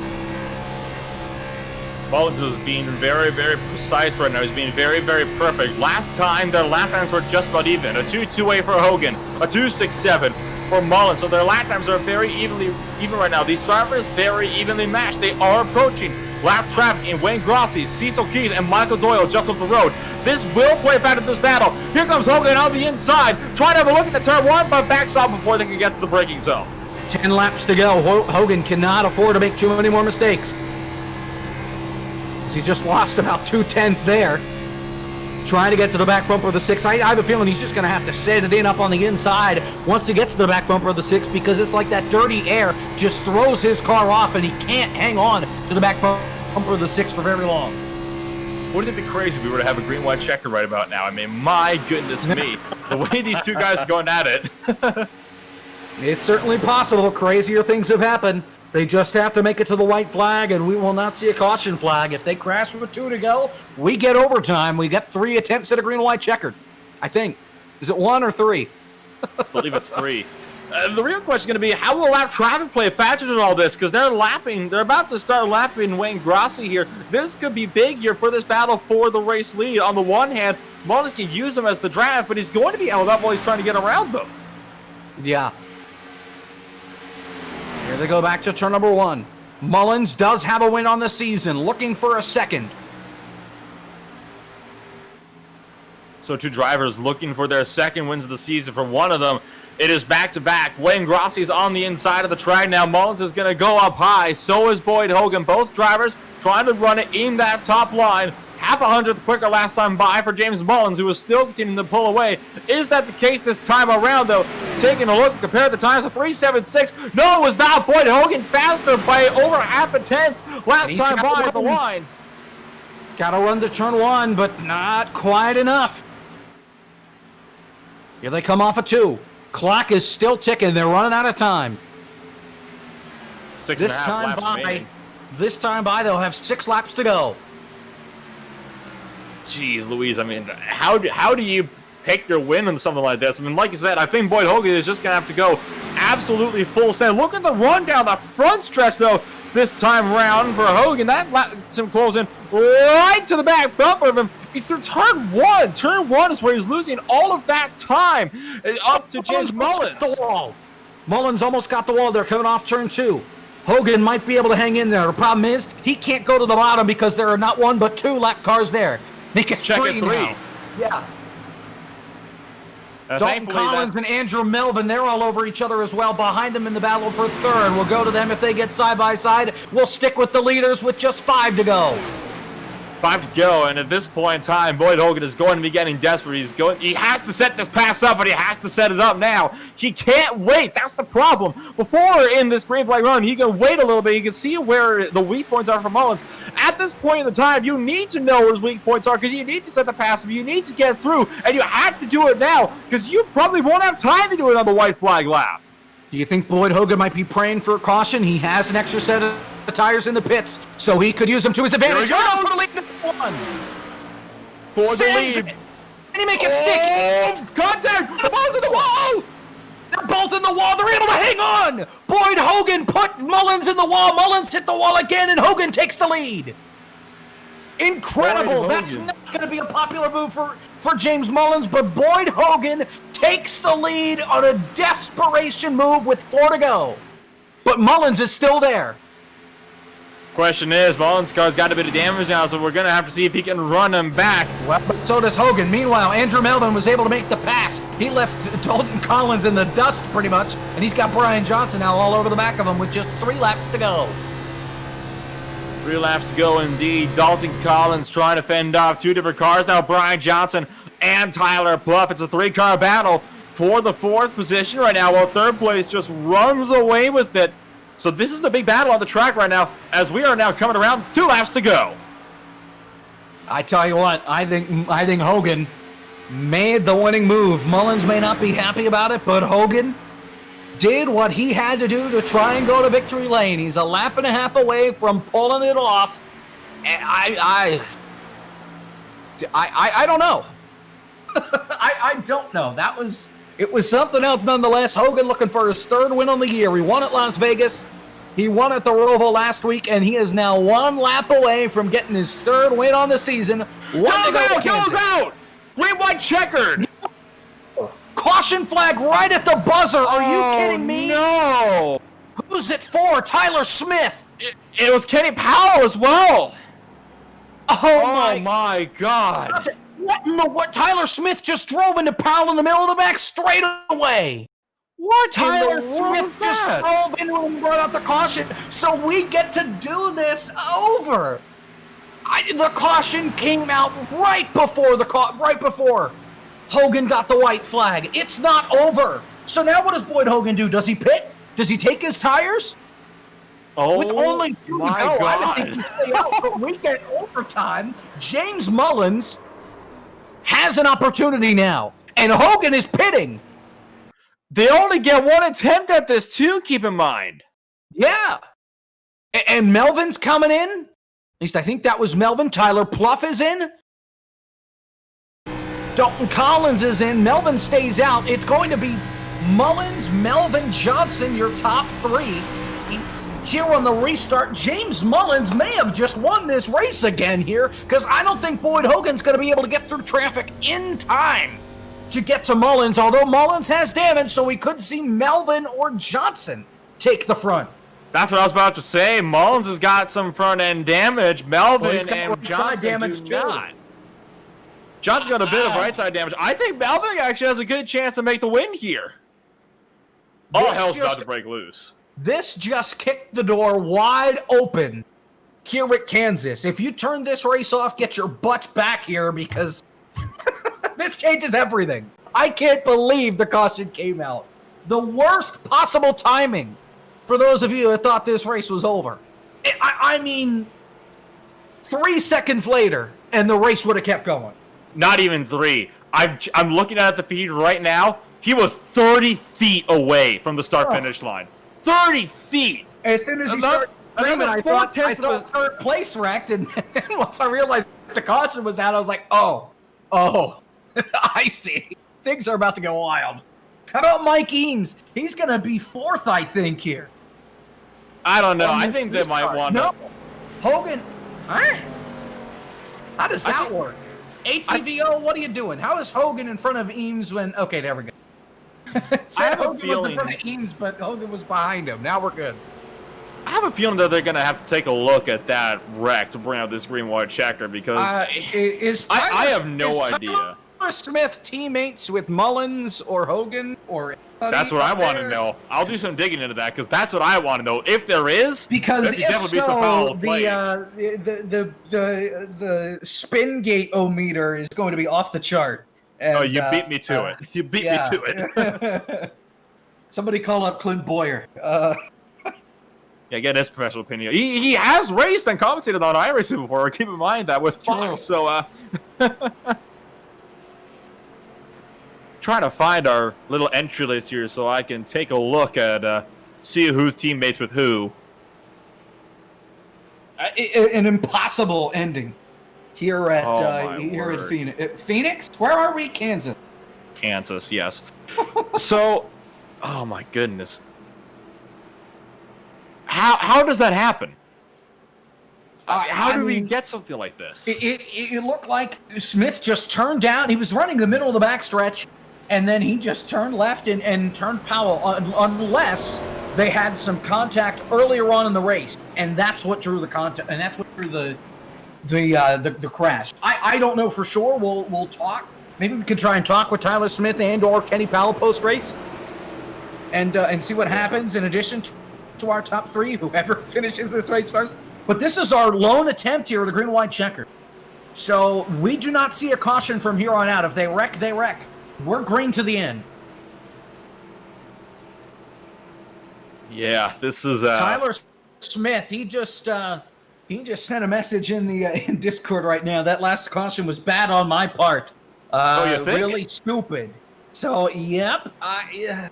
Mullins is being very, very precise right now. He's being very, very perfect. Last time, their lap times were just about even. A 2.28 for Hogan, a 2.67 for Mullins. So their lap times are very even right now. These drivers very evenly matched. They are approaching lap traffic in Wayne Grossi, Cecil Keith, and Michael Doyle just off the road. This will play back to this battle. Here comes Hogan on the inside, trying to have a look at the turn one, but backs off before they can get to the braking zone. 10 laps to go. Hogan cannot afford to make too many more mistakes. He just lost about 2/10 there. Trying to get to the back bumper of the 6. I have a feeling he's just going to have to set it in up on the inside once he gets to the back bumper of the 6, because it's like that dirty air just throws his car off and he can't hang on to the back bumper of the 6 for very long. Wouldn't it be crazy if we were to have a green-white checker right about now? I mean, my goodness me. The way these two guys are going at it. It's certainly possible. Crazier things have happened. They just have to make it to the white flag, and we will not see a caution flag. If they crash with 2 to go, we get overtime. We got 3 attempts at a green and white checkered, I think. Is it 1 or 3? I believe it's 3. The real question is going to be, how will lap traffic play a factor in all this? Because they're about to start lapping Wayne Grossi here. This could be big here for this battle for the race lead. On the one hand, Mullins can use him as the draft, but he's going to be held up while he's trying to get around them. Yeah. Here they go back to turn number 1. Mullins does have a win on the season, looking for a second. So 2 drivers looking for their second wins of the season. For one of them, it is back-to-back. Wayne Grossi is on the inside of the track now. Mullins is going to go up high. So is Boyd Hogan. Both drivers trying to run it in that top line. Half a hundredth quicker last time by for James Mullins, who is still continuing to pull away. Is that the case this time around, though? Taking a look and compare the times, a 3.76. No, it was not. Boyd Hogan faster by over half a tenth last time by at the line. Got to run to turn 1, but not quite enough. Here they come off a 2. Clock is still ticking. They're running out of time. 6.5 laps remaining. This time by, they'll have 6 laps to go. Jeez Louise, I mean, how do you pick your win in something like this? I mean, like you said, I think Boyd Hogan is just going to have to go absolutely full send. Look at the run down the front stretch, though, this time round for Hogan. That lets him close in right to the back bumper of him. He's through turn 1. Turn 1 is where he's losing all of that time up to James Mullins. The wall. Mullins almost got the wall. They're coming off turn 2. Hogan might be able to hang in there. The problem is he can't go to the bottom because there are not 1 but 2 lap cars there. Make it 3 now. Yeah. Dalton Collins and Andrew Melvin, they're all over each other as well. Behind them in the battle for third. We'll go to them if they get side by side. We'll stick with the leaders with just 5 to go. 5 to go, and at this point in time, Boyd Hogan is going to be getting desperate. He has to set this pass up, but he has to set it up now. He can't wait. That's the problem. Before in this green flag run, he can wait a little bit. You can see where the weak points are for Mullins. At this point in the time, you need to know where his weak points are because you need to set the pass up. You need to get through, and you have to do it now because you probably won't have time to do it on the white flag lap. Do you think Boyd Hogan might be praying for a caution? He has an extra set of tires in the pits, so he could use them to his advantage. Here we go. For the lead in 1. For the lead. And he make it stick. Contact! The ball's in the wall! They're both in the wall. They're able to hang on. Boyd Hogan put Mullins in the wall. Mullins hit the wall again, and Hogan takes the lead. Incredible. That's not going to be a popular move for James Mullins, but Boyd Hogan takes the lead on a desperation move with 4 to go. But Mullins is still there. Question is, Mullins' car's got a bit of damage now, so we're going to have to see if he can run him back. Well, but so does Hogan. Meanwhile, Andrew Melvin was able to make the pass. He left Dalton Collins in the dust pretty much, and he's got Brian Johnson now all over the back of him with just 3 laps to go. 3 laps to go indeed. Dalton Collins trying to fend off 2 different cars now. Brian Johnson and Tyler Pluff. It's a 3-car battle for the 4th position right now, while 3rd place just runs away with it. So this is the big battle on the track right now, as we are now coming around 2 laps to go. I tell you what, I think Hogan made the winning move. Mullins may not be happy about it, but Hogan did what he had to do to try and go to victory lane. He's a lap and a half away from pulling it off. And I don't know. I don't know. That was It was something else nonetheless. Hogan looking for his third win on the year. He won at Las Vegas. He won at the Roval last week, and he is now one lap away from getting his third win on the season. Goes out! Green, white, checkered! Caution flag right at the buzzer. Are you kidding me? No! Who's it for? Tyler Smith. It was Kenny Powell as well. Oh my God! What? Tyler Smith just drove into Powell in the middle of the back straight away. What? Tyler Smith just drove into him and brought out the caution. So we get to do this over. The caution came out right before Hogan got the white flag. It's not over. So now what does Boyd Hogan do? Does he pit? Does he take his tires? Oh, with only 2 my to go, God. I think he stay out, but we get overtime. James Mullins has an opportunity now, and Hogan is pitting. They only get one attempt at this, too, keep in mind. Yeah. And Melvin's coming in. At least I think that was Melvin. Tyler Pluff is in. Dalton Collins is in. Melvin stays out. It's going to be Mullins, Melvin, Johnson, your top three. Here on the restart, James Mullins may have just won this race again here, because I don't think Boyd Hogan's going to be able to get through traffic in time to get to Mullins, although Mullins has damage, so we could see Melvin or Johnson take the front. That's what I was about to say. Mullins has got some front-end damage. Melvin and Johnson damage do too. not. Johnson's got a bit of right-side damage. I think Melvin actually has a good chance to make the win here. All hell's about to break loose. This just kicked the door wide open here at Kansas. If you turn this race off, get your butt back here, because this changes everything. I can't believe the caution came out. The worst possible timing for those of you that thought this race was over. I mean, 3 seconds later, and the race would have kept going. Not even 3. I'm looking at the feed right now. He was 30 feet away from the start-finish line. 30 feet! As soon as he started screaming, I thought third place wrecked, and then once I realized the caution was out, I was like, oh, I see. Things are about to go wild. How about Mike Eames? He's going to be fourth, I think, here. I don't know. I think they might want to. No. Hogan, huh? How does that work? HCVO, what are you doing? How is Hogan in front of Eames when... Okay, there we go. I have Hogan a feeling was in front of Eames, but Hogan was behind him. Now we're good. I have a feeling that they're going to have to take a look at that wreck to bring out this green-white checker, because I have no idea. Tyler Smith teammates with Mullins or Hogan or... That's what I want to know. I'll do some digging into that, because that's what I want to know. If there is, because there could if definitely be some foul play. The spin gate-o-meter is going to be off the chart. And, you beat me to it. You beat me to it. Somebody call up Clint Boyer. Yeah, get his professional opinion. He has raced and commentated on iRacing before. Keep in mind that with Fox. So, trying to find our little entry list here so I can take a look at see who's teammates with who. An impossible ending here at Phoenix. Phoenix? Where are we? Kansas. Kansas, yes. So, oh my goodness. How does that happen? How do we get something like this? It looked like Smith just turned down. He was running the middle of the backstretch, and then he just turned left and turned Powell, unless they had some contact earlier on in the race, and that's what drew the contact, and that's what drew the crash. I don't know for sure. We'll talk. Maybe we could try and talk with Tyler Smith and/or Kenny Powell post race, and see what happens. In addition to our top three, whoever finishes this race first. But this is our lone attempt here at a green white checker. So we do not see a caution from here on out. If they wreck, they wreck. We're green to the end. Yeah, this is Tyler Smith. He just sent a message in the in Discord right now. That last caution was bad on my part. You think? Really stupid. So yep. I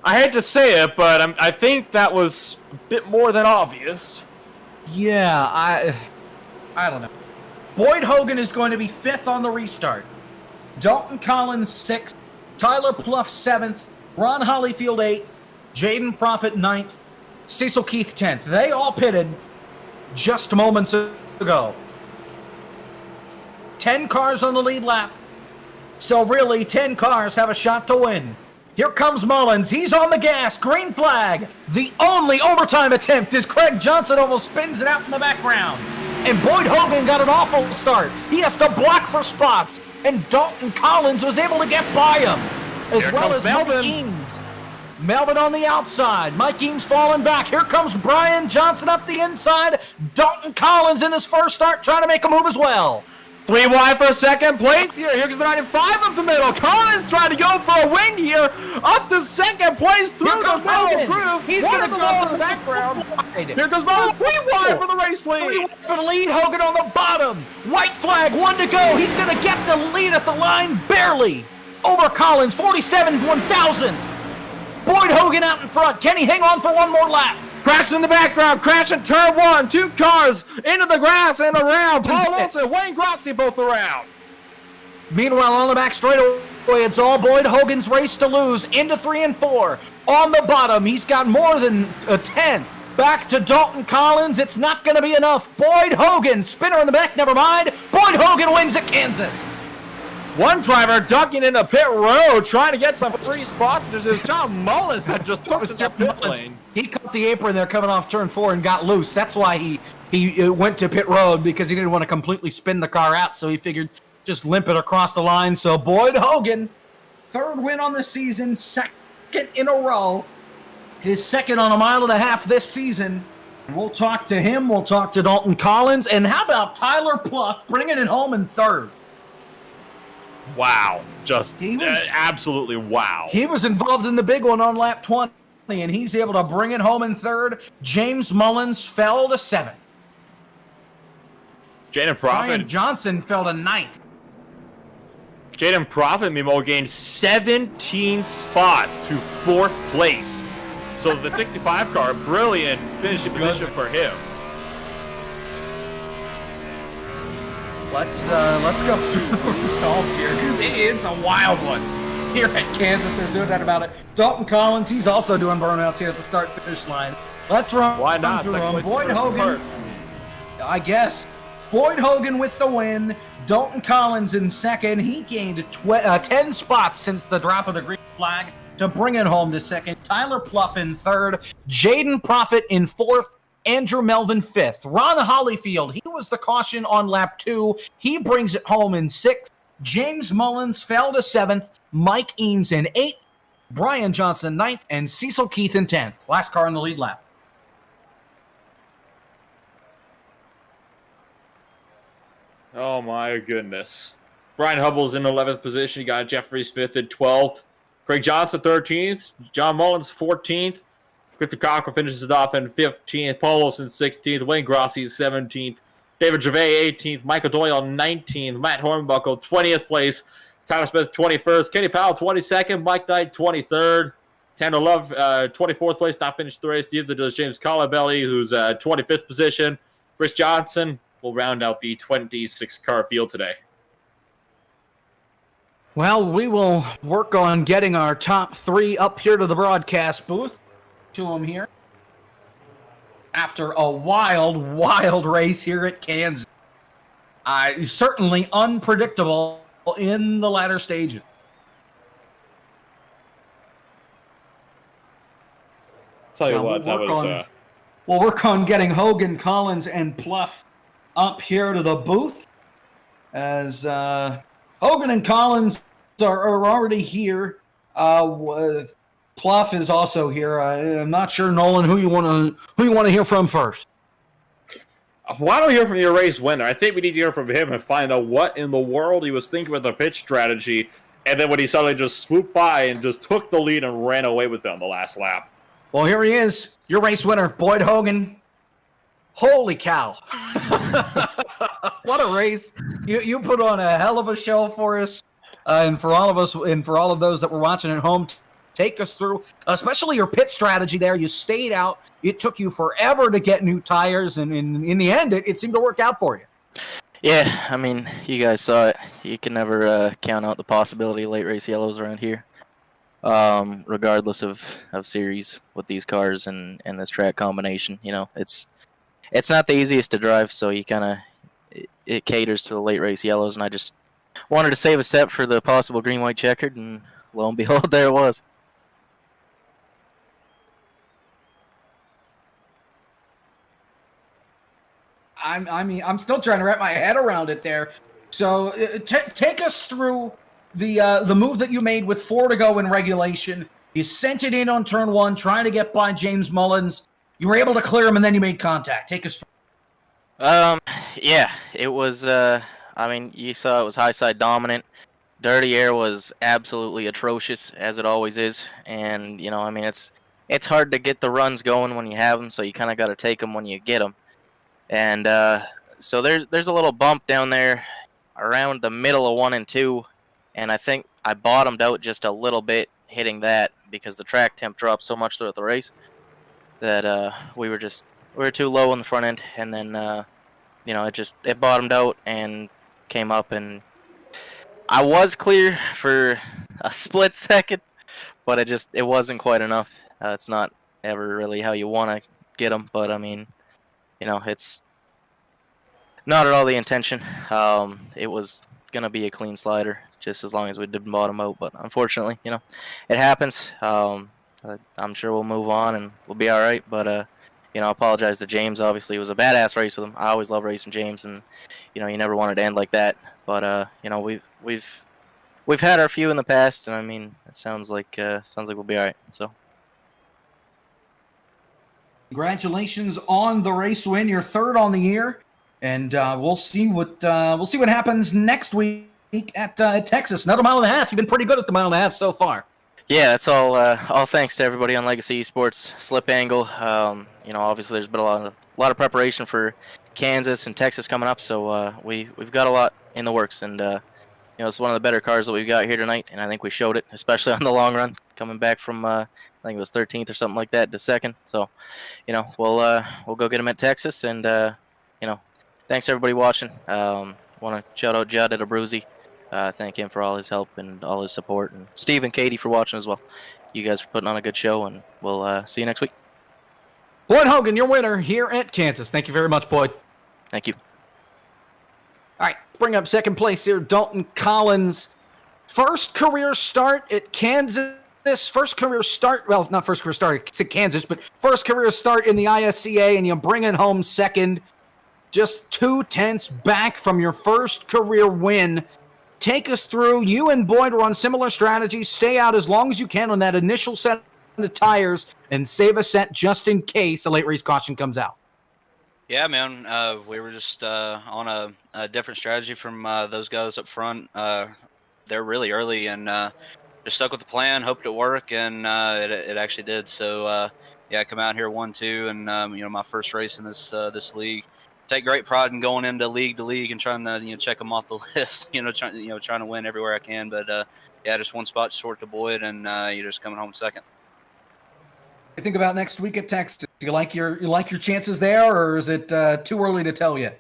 hate to say it, but I think that was a bit more than obvious. Yeah, I don't know. Boyd Hogan is going to be fifth on the restart. Dalton Collins sixth. Tyler Pluff 7th, Ron Hollyfield 8th, Jaden Profit 9th, Cecil Keith 10th. They all pitted just moments ago. 10 cars on the lead lap. So really, 10 cars have a shot to win. Here comes Mullins. He's on the gas. Green flag. The only overtime attempt as Craig Johnson almost spins it out in the background. And Boyd Hogan got an awful start. He has to block for spots. And Dalton Collins was able to get by him. As well as Melvin Eames. Melvin on the outside. Mike Eames falling back. Here comes Brian Johnson up the inside. Dalton Collins in his first start trying to make a move as well. 3 wide for second place here. Here comes the 95 up the middle. Collins trying to go for a win here. Up to second place through the middle groove. He's going to go to the background. Here goes Mullins. 3 wide for the race lead. 3 wide for the lead. Hogan on the bottom. White flag, 1 to go. He's going to get the lead at the line barely. Over Collins, 47 1/1000. Boyd Hogan out in front. Can he hang on for one more lap? Crashing in the background, crashing turn 1, 2 cars into the grass and around. Paul Wilson, Wayne Grossi both around. Meanwhile, on the back straightaway, it's all Boyd Hogan's race to lose. Into 3 and 4. On the bottom, he's got more than a 10th. Back to Dalton Collins. It's not going to be enough. Boyd Hogan, spinner in the back, never mind. Boyd Hogan wins at Kansas. One driver ducking into pit road, trying to get some free spots. There's John Mullins that just took the pit lane. He caught the apron there coming off turn 4 and got loose. That's why he went to pit road, because he didn't want to completely spin the car out, so he figured just limp it across the line. So Boyd Hogan, 3rd win on the season, 2nd in a row. His 2nd on a mile and a half this season. We'll talk to him. We'll talk to Dalton Collins. And how about Tyler Pluff bringing it home in 3rd? Wow. Just absolutely wow. He was involved in the big one on lap 20, and he's able to bring it home in 3rd. James Mullins fell to 7th. Jaden Brian Profit. Johnson fell to 9th. Jaden Profit, Mimo, gained 17 spots to 4th place. So the 65 car, brilliant finishing position for him. Let's go through the results here, because it's a wild one here at Kansas. There's no doubt about it. Dalton Collins, he's also doing burnouts here at the start-finish line. Let's run. Why not? Through Second them. place Boyd first Hogan, part. I guess. Boyd Hogan with the win. Dalton Collins in 2nd. He gained 10 spots since the drop of the green flag to bring it home to 2nd. Tyler Pluff in 3rd. Jaden Profit in 4th. Andrew Melvin 5th. Ron Hollyfield, he was the caution on lap 2. He brings it home in 6th. James Mullins fell to 7th. Mike Eames in 8th. Brian Johnson 9th. And Cecil Keith in 10th. Last car in the lead lap. Oh my goodness. Brian Hubbell's in 11th position. You got Jeffrey Smith in 12th. Craig Johnson 13th. John Mullins 14th. Clifton Cochran finishes it off in 15th. Paul Wilson 16th. Wayne Grossi 17th. David Gervais 18th. Michael Doyle 19th. Matt Hornbuckle 20th place. Tyler Smith 21st. Kenny Powell 22nd. Mike Knight 23rd. Tanner Love 24th place. Not finished the race. Neither does James Colabelli, who's 25th position. Chris Johnson will round out the 26-car field today. Well, we will work on getting our top 3 up here to the broadcast booth. To him here after a wild race here at Kansas. Certainly unpredictable in the latter stages. Tell you So what, we'll work on getting Hogan, Collins, and Pluff up here to the booth, as Hogan and Collins are already here. Pluff is also here. I'm not sure, Nolan, who you want to hear from first. Why don't we hear from your race winner? I think we need to hear from him and find out what in the world he was thinking with the pitch strategy, and then when he suddenly just swooped by and just took the lead and ran away with it on the last lap. Well, here he is, your race winner, Boyd Hogan. Holy cow. What a race. You put on a hell of a show for us, and for all of us, and for all of those that were watching at home. Take us through, especially your pit strategy there. You stayed out. It took you forever to get new tires, and in the end, it seemed to work out for you. Yeah, I mean, you guys saw it. You can never count out the possibility of late race yellows around here, regardless of series with these cars and this track combination. You know, it's not the easiest to drive, so you kind of it caters to the late race yellows, and I just wanted to save a step for the possible green white checkered, and lo and behold, there it was. I'm still trying to wrap my head around it there. So take us through the move that you made with 4 to go in regulation. You sent it in on turn 1, trying to get by James Mullins. You were able to clear him, and then you made contact. Take us through. Yeah, it was. I mean, you saw it was high side dominant. Dirty air was absolutely atrocious, as it always is, and you know, I mean, it's hard to get the runs going when you have them, so you kind of got to take them when you get them. And so there's a little bump down there around the middle of 1 and 2, and I think I bottomed out just a little bit hitting that because the track temp dropped so much throughout the race that we were too low on the front end, and then you know, it bottomed out and came up, and I was clear for a split second, but it wasn't quite enough. It's not ever really how you want to get them, but I mean, you know, it's not at all the intention. It was gonna be a clean slider, just as long as we didn't bottom out. But unfortunately, you know, it happens. I'm sure we'll move on and we'll be all right. But you know, I apologize to James. Obviously, it was a badass race with him. I always love racing James, and you know, you never want it to end like that. But you know, we've had our few in the past, and I mean, it sounds like we'll be all right. So. Congratulations on the race win. You're 3rd on the year, and we'll see what happens next week at Texas. Another mile and a half. You've been pretty good at the mile and a half so far. Yeah, that's all thanks to everybody on Legacy Esports. Slip angle. You know, obviously there's been a lot of preparation for Kansas and Texas coming up, so we've got a lot in the works, and you know, it's one of the better cars that we've got here tonight, and I think we showed it, especially on the long run, coming back from I think it was 13th or something like that to 2nd. So, you know, we'll go get them at Texas, and you know, thanks everybody watching. Want to shout out Judd at Abruzzi. Thank him for all his help and all his support, and Steve and Katie for watching as well. You guys for putting on a good show, and we'll see you next week. Boyd Hogan, your winner here at Kansas. Thank you very much, Boyd. Thank you. All right, bring up 2nd place here, Dalton Collins. First career start at Kansas. First career start, well, not first career start at Kansas, but first career start in the ISCA, and you bring it home 2nd. Just 2/10 back from your first career win. Take us through. You and Boyd were on similar strategies. Stay out as long as you can on that initial set of tires and save a set just in case a late race caution comes out. Yeah, man. We were just on a different strategy from those guys up front. They're really early and just stuck with the plan, hoped it worked, and it actually did. So yeah, I come out here 1-2, and you know, my first race in this league. Take great pride in going into league to league and trying to check them off the list. Trying to win everywhere I can. But yeah, just one spot short to Boyd, and you're just coming home 2nd. You think about next week at Texas? Do you like your chances there, or is it too early to tell yet?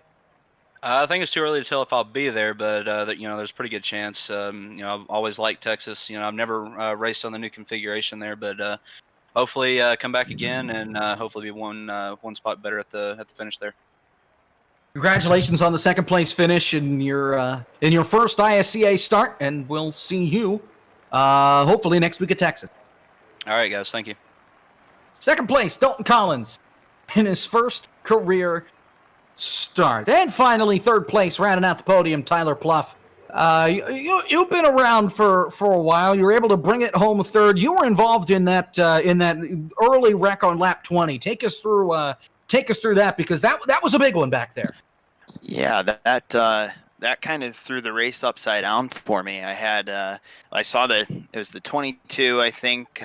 I think it's too early to tell if I'll be there, but there's a pretty good chance. I've always liked Texas. I've never raced on the new configuration there, but hopefully come back again and hopefully be one spot better at the finish there. Congratulations on the 2nd place finish in your first ISCA start, and we'll see you hopefully next week at Texas. All right, guys. Thank you. 2nd place, Dalton Collins in his first career start. And finally, 3rd place, rounding out the podium, Tyler Pluff. You've been around for a while. You were able to bring it home 3rd. You were involved in that early wreck on lap 20. Take us through that, because that was a big one back there. Yeah, that kind of threw the race upside down for me. I saw that it was the 22, I think.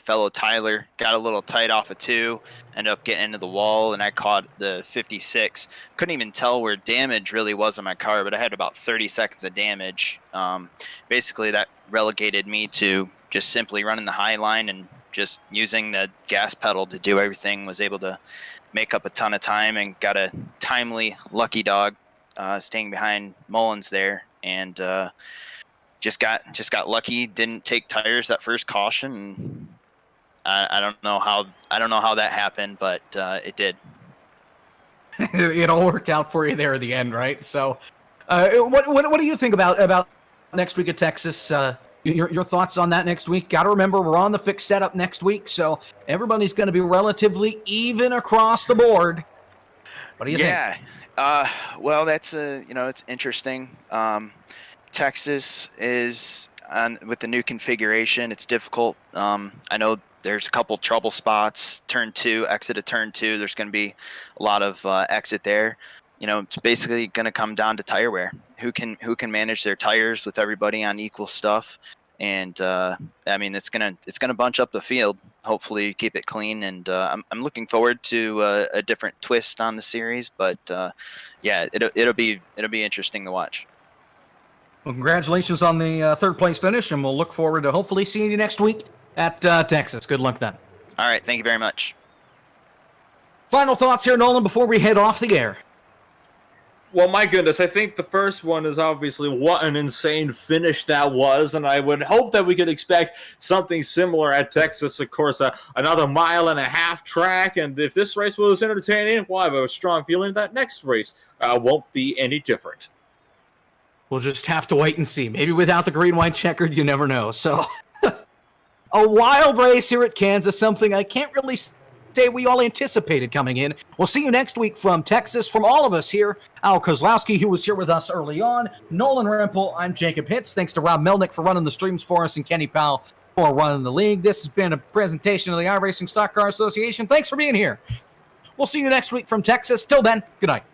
Fellow Tyler got a little tight off of 2, ended up getting into the wall, and I caught the 56. Couldn't even tell where damage really was on my car, but I had about 30 seconds of damage. Basically, that relegated me to just simply running the high line and just using the gas pedal to do everything. Was able to make up a ton of time and got a timely lucky dog staying behind Mullins there, and just got lucky. Didn't take tires that first caution. And I don't know how that happened, but it did. It all worked out for you there at the end, right? So, what do you think about next week at Texas? Your thoughts on that next week? Got to remember, we're on the fixed setup next week, so everybody's going to be relatively even across the board. What do you think? Yeah. Well, that's it's interesting. Texas is with the new configuration. It's difficult. I know there's a couple trouble spots. Exit of turn 2. There's going to be a lot of exit there. It's basically going to come down to tire wear. Who can manage their tires with everybody on equal stuff, and it's gonna bunch up the field. Hopefully, keep it clean, and I'm looking forward to a different twist on the series. But yeah, it'll be interesting to watch. Well, congratulations on the third place finish, and we'll look forward to hopefully seeing you next week at Texas. Good luck then. All right, thank you very much. Final thoughts here, Nolan, before we head off the air. Well, my goodness, I think the first one is obviously what an insane finish that was, and I would hope that we could expect something similar at Texas. Of course, another 1.5 mile track, and if this race was entertaining, well, I have a strong feeling that next race won't be any different. We'll just have to wait and see. Maybe without the green-white checkered, you never know. So, a wild race here at Kansas, something I can't really say we all anticipated coming in. We'll see you next week from Texas. From all of us here, Al Kozlowski, who was here with us early on, Nolan Rempel, I'm Jacob Hitz. Thanks to Rob Melnick for running the streams for us, and Kenny Powell for running the league. This has been a presentation of the iRacing Stock Car Association. Thanks for being here. We'll see you next week from Texas. Till then, good night.